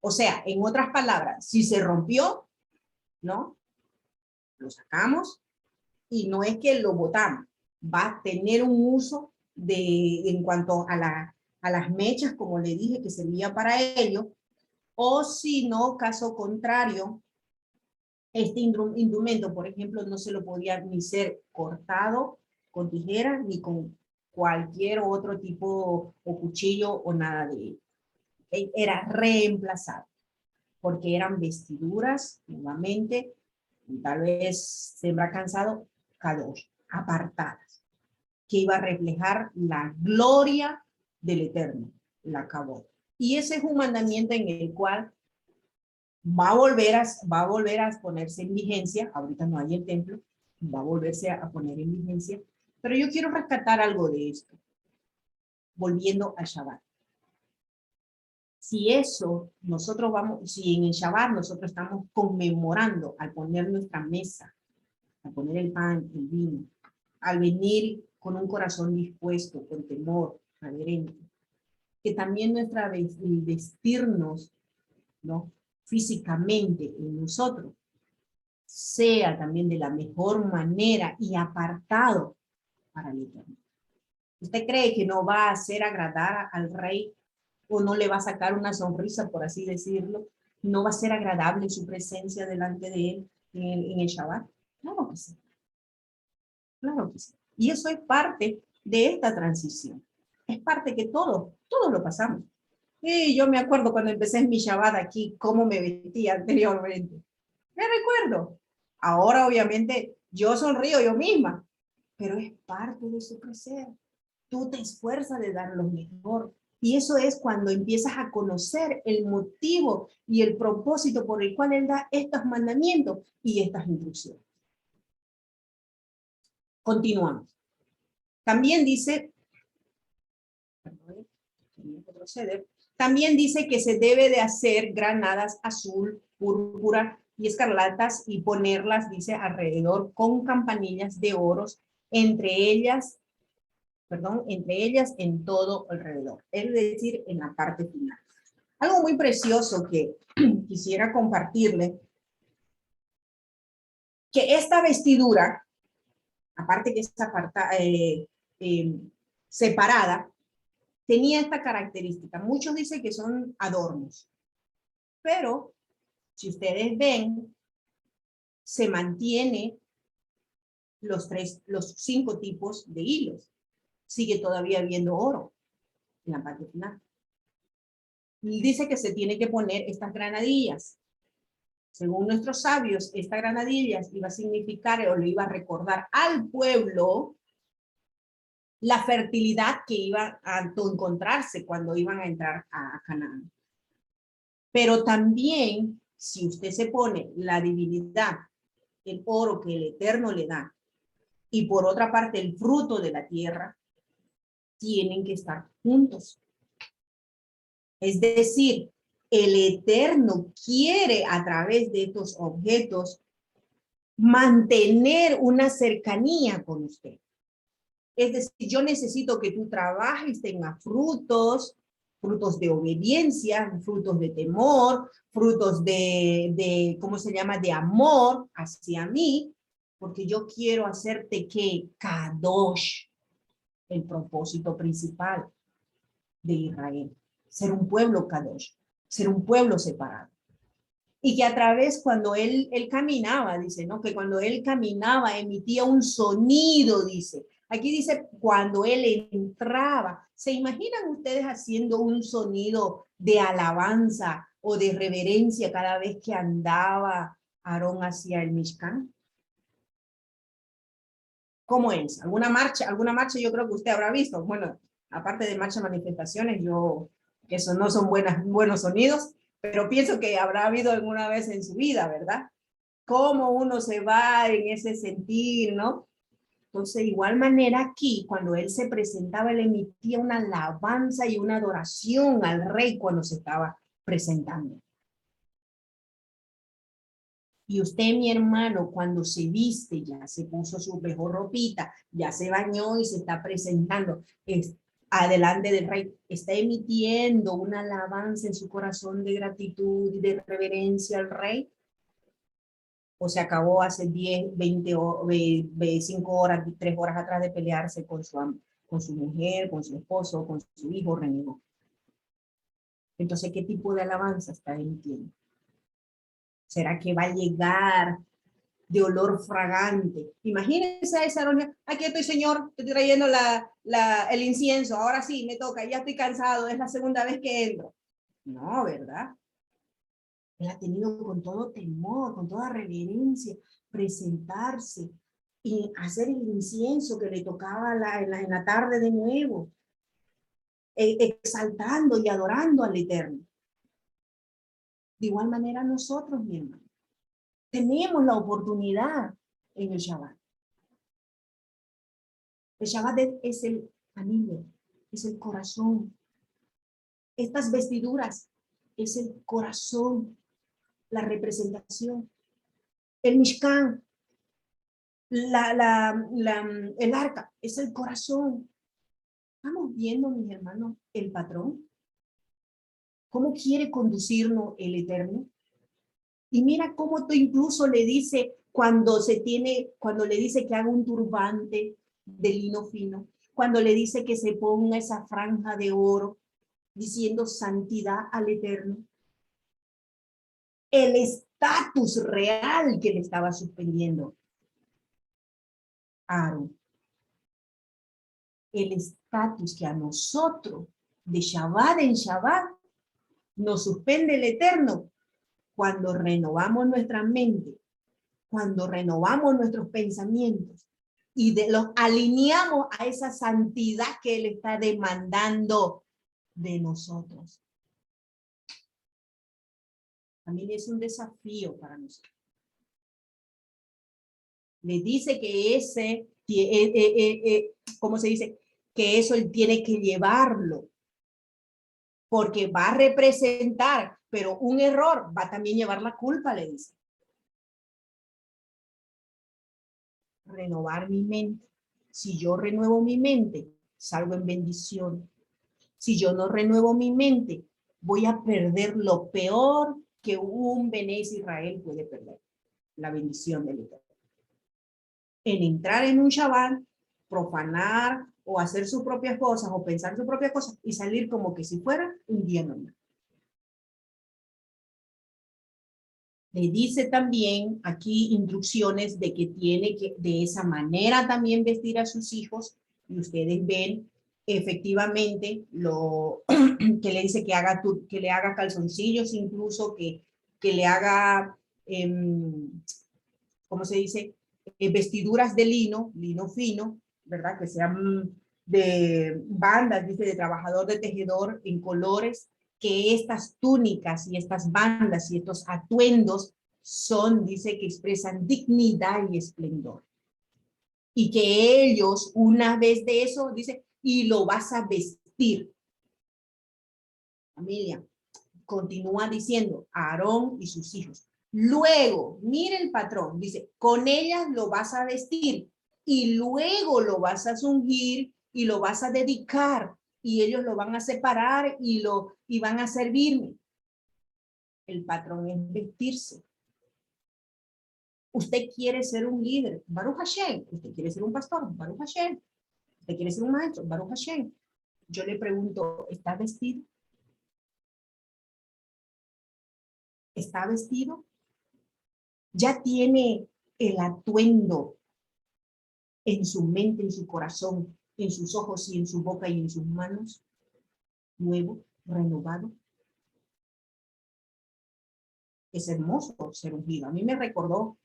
O sea, en otras palabras, si se rompió, ¿no?, lo sacamos y no es que lo botamos. Va a tener un uso en cuanto a las mechas, como le dije, que servía para ello. O si no, caso contrario, este indumento, por ejemplo, no se lo podía ni ser cortado con tijera ni con cualquier otro tipo o cuchillo o nada de ello. Era reemplazado porque eran vestiduras, nuevamente, tal vez se habrá cansado, kadosh, apartadas, que iba a reflejar la gloria del Eterno, la kabod. Y ese es un mandamiento en el cual va a volver a ponerse en vigencia. Ahorita no hay el templo, va a volverse a poner en vigencia, pero yo quiero rescatar algo de esto, volviendo al Shabbat. Si eso, si en el Shabbat nosotros estamos conmemorando al poner nuestra mesa, al poner el pan, el vino, al venir con un corazón dispuesto, con temor, reverente, que también nuestra vestirnos, ¿no?, físicamente en nosotros sea también de la mejor manera y apartado para el Eterno. ¿Usted cree que no va a hacer agradar al rey o no le va a sacar una sonrisa, por así decirlo? ¿No va a ser agradable su presencia delante de él en el Shabbat? Claro que sí. Claro que sí. Y eso es parte de esta transición. Es parte que todos lo pasamos. Y yo me acuerdo cuando empecé en mi Shabbat aquí, cómo me vestía anteriormente. Me recuerdo. Ahora, obviamente, yo sonrío yo misma, pero es parte de su crecer. Tú te esfuerzas de dar lo mejor. Y eso es cuando empiezas a conocer el motivo y el propósito por el cual Él da estos mandamientos y estas instrucciones. Continuamos. También dice, también dice que se debe de hacer granadas azul, púrpura y escarlatas y ponerlas, dice, alrededor con campanillas de oros, entre ellas en todo alrededor, es decir, en la parte final. Algo muy precioso que quisiera compartirle, que esta vestidura, aparte que está separada, tenía esta característica. Muchos dicen que son adornos, pero si ustedes ven, se mantiene los 5 tipos de hilos. Sigue todavía habiendo oro en la parte final. Dice que se tiene que poner estas granadillas. Según nuestros sabios, estas granadillas iba a significar o le iba a recordar al pueblo la fertilidad que iba a encontrarse cuando iban a entrar a Canaán. Pero también, si usted se pone la divinidad, el oro que el Eterno le da, y por otra parte el fruto de la tierra, tienen que estar juntos. Es decir, el Eterno quiere a través de estos objetos mantener una cercanía con usted. Es decir, yo necesito que tú trabajes, tengas frutos de obediencia, frutos de temor, frutos ¿cómo se llama? De amor hacia mí, porque yo quiero hacerte que Kadosh, el propósito principal de Israel, ser un pueblo Kadosh, ser un pueblo separado. Y que a través, cuando él caminaba, dice, ¿no? Que cuando él caminaba emitía un sonido, dice. Aquí dice, cuando él entraba. ¿Se imaginan ustedes haciendo un sonido de alabanza o de reverencia cada vez que andaba Aarón hacia el Mishkan? ¿Cómo es? ¿Alguna marcha? Yo creo que usted habrá visto. Bueno, aparte de marcha manifestaciones, eso no son buenos sonidos, pero pienso que habrá habido alguna vez en su vida, ¿verdad? Cómo uno se va en ese sentir, ¿no? Entonces, de igual manera aquí, cuando él se presentaba, él emitía una alabanza y una adoración al rey cuando se estaba presentando. Y usted, mi hermano, cuando se viste, ya se puso su mejor ropita, ya se bañó y se está presentando adelante del rey, está emitiendo una alabanza en su corazón de gratitud y de reverencia al rey. O se acabó hace 10, 20, 5 horas, 3 horas atrás de pelearse con su mujer, con su esposo, con su hijo, renegó. Entonces, ¿qué tipo de alabanza está emitiendo? ¿Será que va a llegar de olor fragante? Imagínense a esa aronía. Aquí estoy, Señor, estoy trayendo el incienso. Ahora sí, me toca, ya estoy cansado, es la segunda vez que entro. No, ¿verdad? Él ha tenido con todo temor, con toda reverencia, presentarse y hacer el incienso que le tocaba en la tarde de nuevo, exaltando y adorando al Eterno. De igual manera nosotros, mi hermano, tenemos la oportunidad en el Shabbat. El Shabbat es el anillo, es el corazón. Estas vestiduras es el corazón, la representación. El Mishkan, el arca, es el corazón. ¿Estamos viendo, mis hermanos, el patrón? ¿Cómo quiere conducirnos el Eterno? Y mira cómo tú incluso le dice cuando le dice que haga un turbante de lino fino, cuando le dice que se ponga esa franja de oro, diciendo santidad al Eterno. El estatus real que le estaba suspendiendo a Aarón. El estatus que a nosotros, de Shabbat en Shabbat, nos suspende el Eterno cuando renovamos nuestra mente, cuando renovamos nuestros pensamientos y los alineamos a esa santidad que Él está demandando de nosotros. También es un desafío para nosotros. Le dice que ese, ¿cómo se dice? Que eso Él tiene que llevarlo, porque va a representar, pero un error va a también llevar la culpa, le dice. Renovar mi mente. Si yo renuevo mi mente, salgo en bendición. Si yo no renuevo mi mente, voy a perder lo peor que un Bené Israel puede perder, la bendición del Eterno. En entrar en un Shabbat, profanar o hacer sus propias cosas o pensar sus propias cosas y salir como que si fuera un día normal. Le dice también aquí instrucciones de que tiene que de esa manera también vestir a sus hijos, y ustedes ven efectivamente lo que le dice que le haga calzoncillos, incluso que le haga, ¿cómo se dice? Vestiduras de lino fino, ¿verdad? Que sean de bandas, dice, de trabajador de tejedor en colores, que estas túnicas y estas bandas y estos atuendos son, dice, que expresan dignidad y esplendor. Y que ellos, una vez de eso, dice, y lo vas a vestir. Familia, continúa diciendo, Aarón y sus hijos. Luego, mire el patrón, dice, con ellas lo vas a vestir y luego lo vas a ungir y lo vas a dedicar y ellos lo van a separar y van a servirme. El patrón es vestirse. Usted quiere ser un líder, Baruch Hashem. Usted quiere ser un pastor, Baruch Hashem. Usted quiere ser un maestro, Baruch Hashem. Yo le pregunto, ¿está vestido? ¿Está vestido? ¿Ya tiene el atuendo en su mente, en su corazón, en sus ojos y en su boca y en sus manos? Nuevo, renovado. Es hermoso ser ungido. A mí me recordó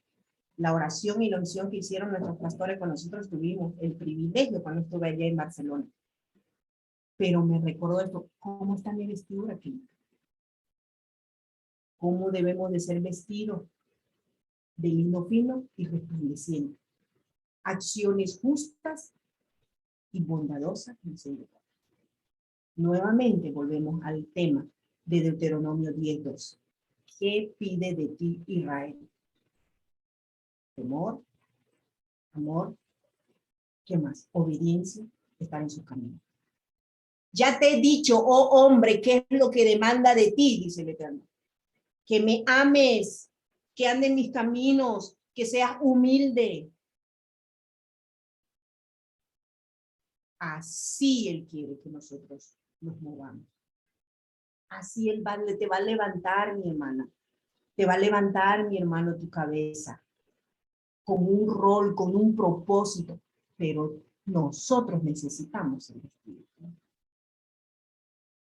la oración y la unción que hicieron nuestros pastores cuando nosotros tuvimos el privilegio cuando estuve allá en Barcelona. Pero me recordó esto, ¿cómo está mi vestidura aquí? ¿Cómo debemos de ser vestidos? De lino fino y resplandeciente. Acciones justas y bondadosas. Nuevamente volvemos al tema de Deuteronomio 10:2. ¿Qué pide de ti Israel? Temor, amor, ¿qué más? Obediencia, estar en su camino. Ya te he dicho, oh hombre, ¿qué es lo que demanda de ti? Dice el Eterno. Que me ames, que ande en mis caminos, que seas humilde. Así Él quiere que nosotros nos movamos. Así Él te va a levantar, mi hermana. Te va a levantar, mi hermano, tu cabeza. Con un rol, con un propósito. Pero nosotros necesitamos el vestido.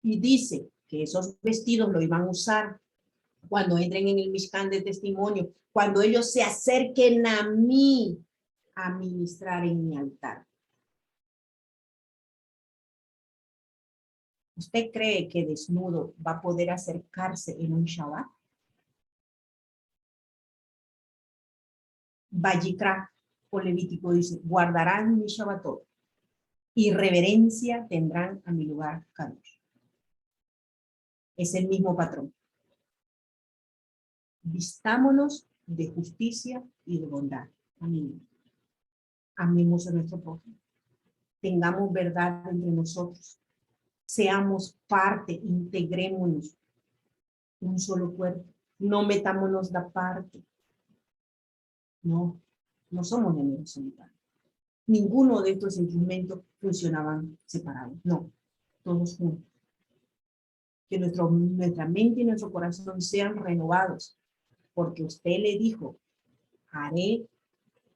Y dice que esos vestidos lo iban a usar cuando entren en el Mishkan de testimonio, cuando ellos se acerquen a mí a ministrar en mi altar. ¿Usted cree que desnudo va a poder acercarse en un Shabbat? Vayikra o Levítico dice, guardarán mi Shabbatot y reverencia tendrán a mi lugar Kadosh. Es el mismo patrón. Vistámonos de justicia y de bondad. Amén. Amemos a nuestro prójimo. Tengamos verdad entre nosotros. Seamos parte, integrémonos. Un solo cuerpo, no metámonos de parte. No, no somos enemigos solitarios. Ninguno de estos instrumentos funcionaban separados, no, todos juntos. Que nuestra mente y nuestro corazón sean renovados, porque usted le dijo, haré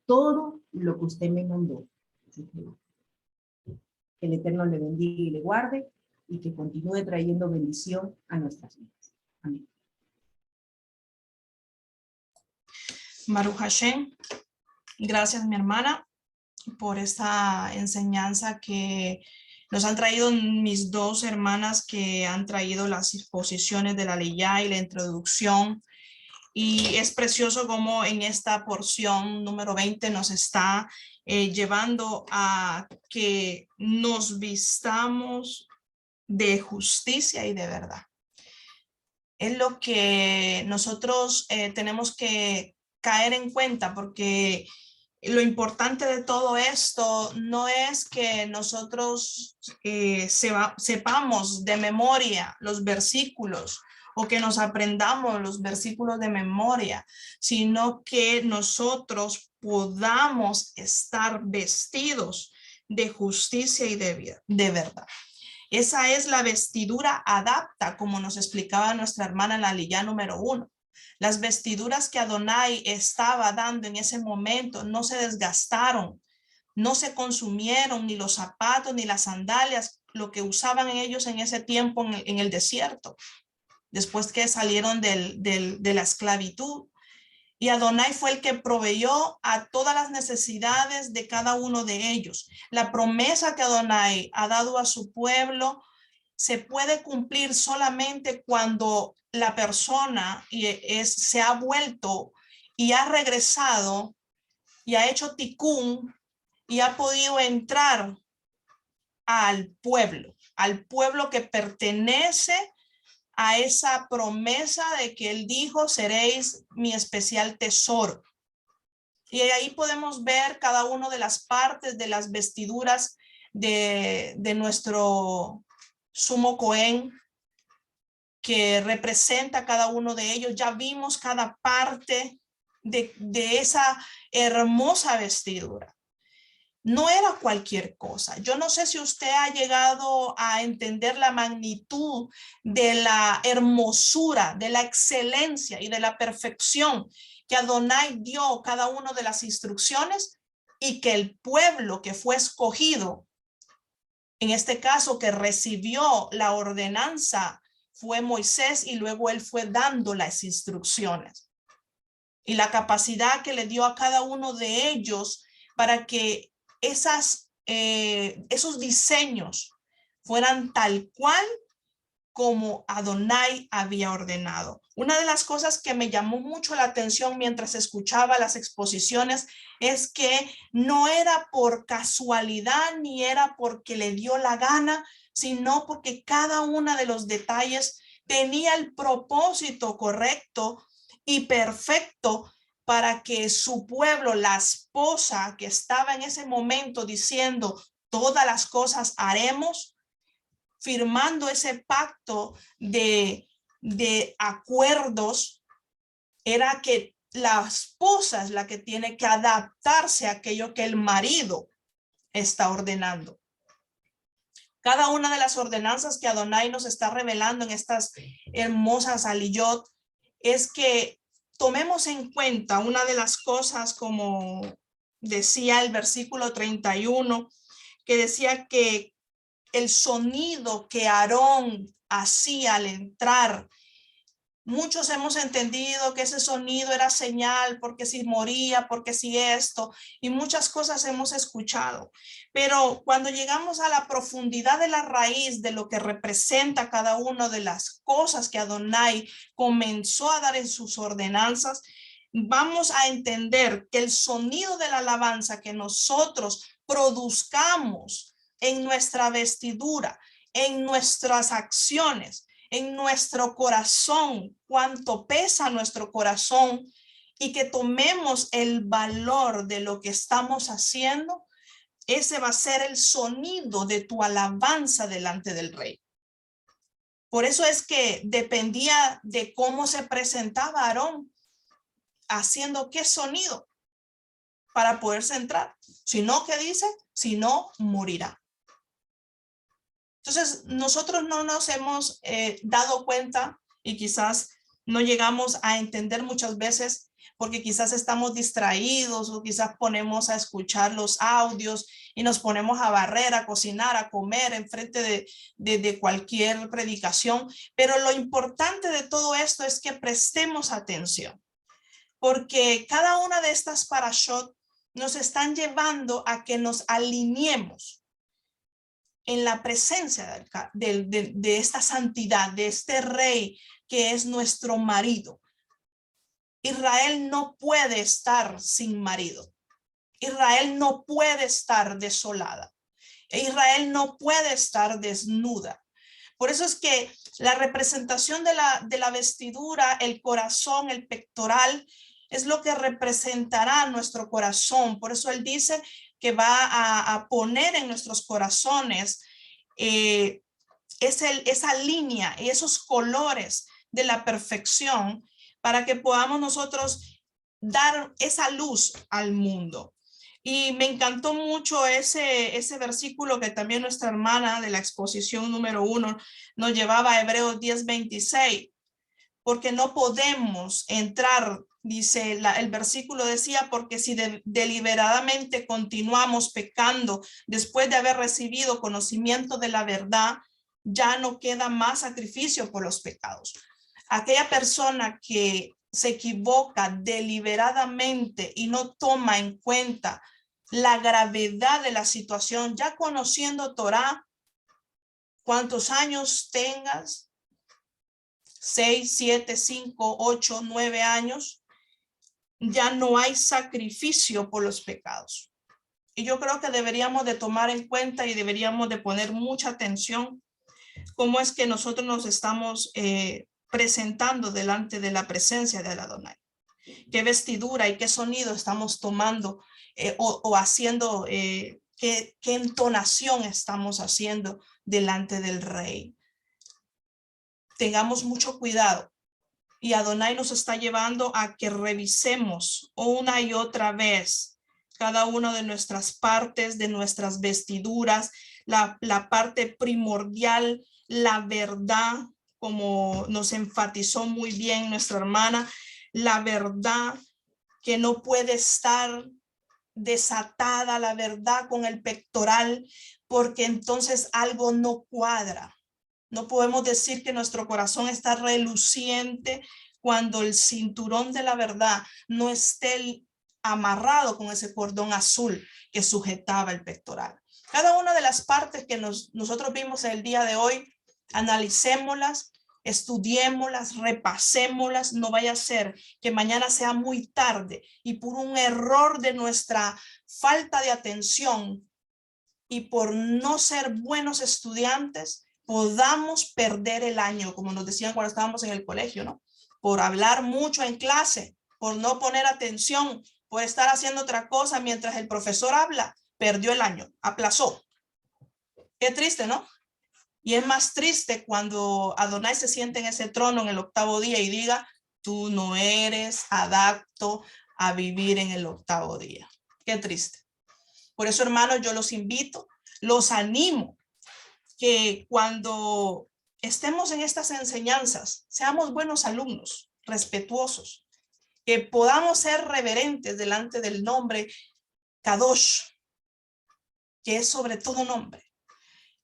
todo lo que usted me mandó. Que el Eterno le bendiga y le guarde, y que continúe trayendo bendición a nuestras vidas. Amén. Baruch Hashem, gracias mi hermana por esta enseñanza que nos han traído mis dos hermanas, que han traído las exposiciones de la Aliyá y la introducción. Y es precioso como en esta porción número 20 nos está llevando a que nos vistamos de justicia y de verdad. Es lo que nosotros tenemos que caer en cuenta, porque lo importante de todo esto no es que nosotros sepamos de memoria los versículos o que nos aprendamos los versículos de memoria, sino que nosotros podamos estar vestidos de justicia y de verdad. Esa es la vestidura adapta, como nos explicaba nuestra hermana en la Aliyá número 1. Las vestiduras que Adonai estaba dando en ese momento no se desgastaron, no se consumieron, ni los zapatos ni las sandalias, lo que usaban ellos en ese tiempo en el desierto, después que salieron de la esclavitud. Y Adonai fue el que proveyó a todas las necesidades de cada uno de ellos. La promesa que Adonai ha dado a su pueblo se puede cumplir solamente cuando la persona se ha vuelto y ha regresado y ha hecho tikún y ha podido entrar al pueblo que pertenece a esa promesa de que él dijo, seréis mi especial tesoro. Y ahí podemos ver cada una de las partes de las vestiduras de nuestro sumo Cohen, que representa cada uno de ellos. Ya vimos cada parte de esa hermosa vestidura. No era cualquier cosa. Yo no sé si usted ha llegado a entender la magnitud de la hermosura, de la excelencia y de la perfección que Adonai dio cada una de las instrucciones, y que el pueblo que fue escogido, en este caso que recibió la ordenanza, fue Moisés, y luego él fue dando las instrucciones. Y la capacidad que le dio a cada uno de ellos para que esos diseños fueran tal cual como Adonai había ordenado. Una de las cosas que me llamó mucho la atención mientras escuchaba las exposiciones es que no era por casualidad ni era porque le dio la gana, sino porque cada uno de los detalles tenía el propósito correcto y perfecto para que su pueblo, la esposa que estaba en ese momento diciendo todas las cosas haremos, firmando ese pacto de acuerdos, era que la esposa es la que tiene que adaptarse a aquello que el marido está ordenando. Cada una de las ordenanzas que Adonai nos está revelando en estas hermosas aliyot es que tomemos en cuenta una de las cosas, como decía el versículo 31, que decía que el sonido que Aarón hacía al entrar, muchos hemos entendido que ese sonido era señal, porque si moría, porque si esto, y muchas cosas hemos escuchado. Pero cuando llegamos a la profundidad de la raíz de lo que representa cada una de las cosas que Adonai comenzó a dar en sus ordenanzas, vamos a entender que el sonido de la alabanza que nosotros produzcamos en nuestra vestidura, en nuestras acciones, en nuestro corazón, cuánto pesa nuestro corazón, y que tomemos el valor de lo que estamos haciendo, ese va a ser el sonido de tu alabanza delante del Rey. Por eso es que dependía de cómo se presentaba Aarón, haciendo qué sonido para poderse entrar. Si no, ¿qué dice? Si no, morirá. Entonces, nosotros no nos hemos dado cuenta y quizás no llegamos a entender muchas veces porque quizás estamos distraídos o quizás ponemos a escuchar los audios y nos ponemos a barrer, a cocinar, a comer en frente de cualquier predicación. Pero lo importante de todo esto es que prestemos atención, porque cada una de estas parashot nos están llevando a que nos alineemos en la presencia de esta santidad, de este rey que es nuestro marido. Israel no puede estar sin marido. Israel no puede estar desolada. Israel no puede estar desnuda. Por eso es que la representación de la vestidura, el corazón, el pectoral, es lo que representará nuestro corazón. Por eso él dice que va a poner en nuestros corazones esa línea y esos colores de la perfección para que podamos nosotros dar esa luz al mundo. Y me encantó mucho ese versículo que también nuestra hermana de la exposición número 1 nos llevaba a Hebreos 10:26, porque no podemos entrar, dice el versículo decía, porque si deliberadamente continuamos pecando después de haber recibido conocimiento de la verdad, ya no queda más sacrificio por los pecados. Aquella persona que se equivoca deliberadamente y no toma en cuenta la gravedad de la situación, ya conociendo Torá, cuántos años tengas, 6, 7, 5, 8, 9 años, ya no hay sacrificio por los pecados. Y yo creo que deberíamos de tomar en cuenta y deberíamos de poner mucha atención cómo es que nosotros nos estamos presentando delante de la presencia de Adonai. Qué vestidura y qué sonido estamos tomando o haciendo, qué entonación estamos haciendo delante del rey. Tengamos mucho cuidado. Y Adonai nos está llevando a que revisemos una y otra vez cada una de nuestras partes, de nuestras vestiduras, la parte primordial, la verdad, como nos enfatizó muy bien nuestra hermana, la verdad que no puede estar desatada, la verdad con el pectoral, porque entonces algo no cuadra. No podemos decir que nuestro corazón está reluciente cuando el cinturón de la verdad no esté amarrado con ese cordón azul que sujetaba el pectoral. Cada una de las partes que nosotros vimos el día de hoy, analicémoslas, estudiémoslas, repasémoslas. No vaya a ser que mañana sea muy tarde y por un error de nuestra falta de atención y por no ser buenos estudiantes, podamos perder el año, como nos decían cuando estábamos en el colegio, ¿no? Por hablar mucho en clase, por no poner atención, por estar haciendo otra cosa mientras el profesor habla, perdió el año, aplazó. Qué triste, ¿no? Y es más triste cuando Adonai se siente en ese trono en el 8º día y diga, tú no eres adapto a vivir en el 8º día. Qué triste. Por eso, hermanos, yo los invito, los animo, que cuando estemos en estas enseñanzas, seamos buenos alumnos, respetuosos, que podamos ser reverentes delante del nombre Kadosh, que es sobre todo nombre,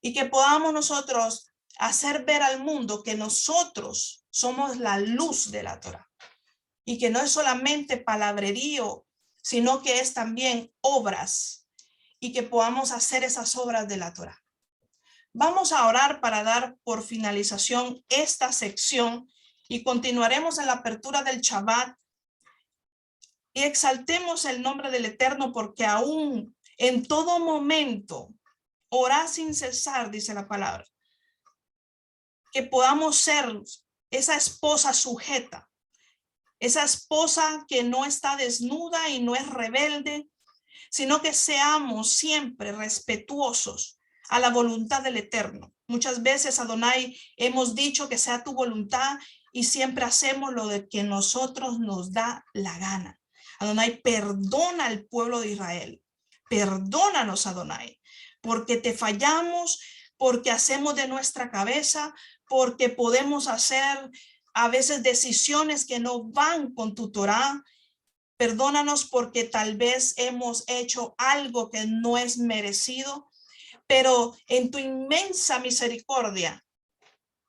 y que podamos nosotros hacer ver al mundo que nosotros somos la luz de la Torá, y que no es solamente palabrerío, sino que es también obras, y que podamos hacer esas obras de la Torá. Vamos a orar para dar por finalización esta sección y continuaremos en la apertura del Shabbat y exaltemos el nombre del Eterno porque aún en todo momento orá sin cesar, dice la palabra. Que podamos ser esa esposa sujeta, esa esposa que no está desnuda y no es rebelde, sino que seamos siempre respetuosos a la voluntad del Eterno. Muchas veces, Adonai, hemos dicho que sea tu voluntad y siempre hacemos lo de que nosotros nos da la gana. Adonai, perdona al pueblo de Israel. Perdónanos, Adonai, porque te fallamos, porque hacemos de nuestra cabeza, porque podemos hacer a veces decisiones que no van con tu Torá. Perdónanos porque tal vez hemos hecho algo que no es merecido, pero en tu inmensa misericordia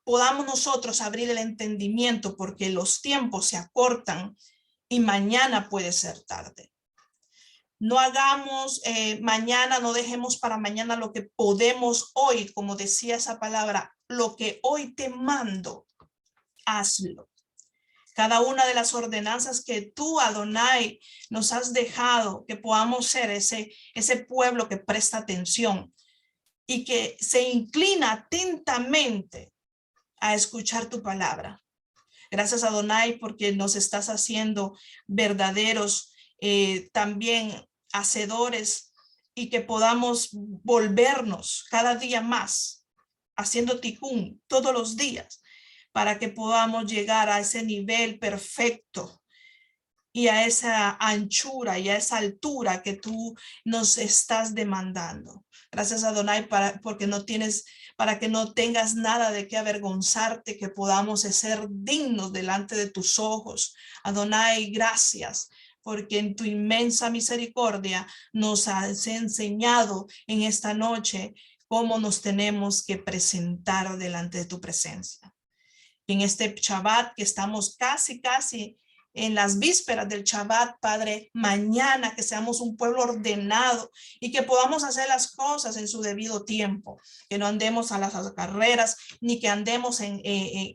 podamos nosotros abrir el entendimiento, porque los tiempos se acortan y mañana puede ser tarde. No hagamos mañana, no dejemos para mañana lo que podemos hoy, como decía esa palabra, lo que hoy te mando, hazlo. Cada una de las ordenanzas que tú, Adonai, nos has dejado, que podamos ser ese pueblo que presta atención y que se inclina atentamente a escuchar tu palabra. Gracias, Adonai, porque nos estás haciendo verdaderos también hacedores, y que podamos volvernos cada día más haciendo tikún todos los días, para que podamos llegar a ese nivel perfecto y a esa anchura y a esa altura que tú nos estás demandando. Gracias, Adonai, para que no tengas nada de qué avergonzarte, que podamos ser dignos delante de tus ojos. Adonai, gracias, porque en tu inmensa misericordia nos has enseñado en esta noche cómo nos tenemos que presentar delante de tu presencia. En este Shabbat, que estamos casi en las vísperas del Shabbat, Padre, mañana que seamos un pueblo ordenado y que podamos hacer las cosas en su debido tiempo, que no andemos a las carreras, ni que andemos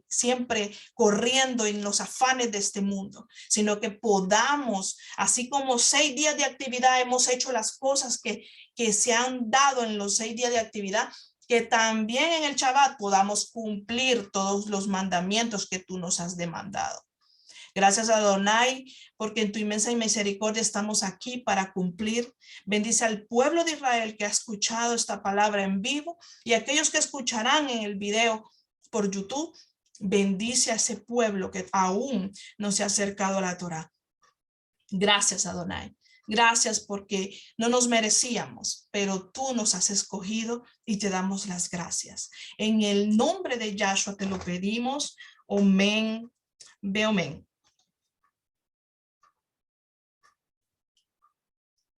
siempre corriendo en los afanes de este mundo, sino que podamos, así como 6 días de actividad hemos hecho las cosas que se han dado en los 6 días de actividad, que también en el Shabbat podamos cumplir todos los mandamientos que tú nos has demandado. Gracias, Adonai, porque en tu inmensa misericordia estamos aquí para cumplir. Bendice al pueblo de Israel que ha escuchado esta palabra en vivo, y aquellos que escucharán en el video por YouTube. Bendice a ese pueblo que aún no se ha acercado a la Torá. Gracias, Adonai. Gracias porque no nos merecíamos, pero tú nos has escogido y te damos las gracias. En el nombre de Yahshua te lo pedimos. Amén. Ve amén.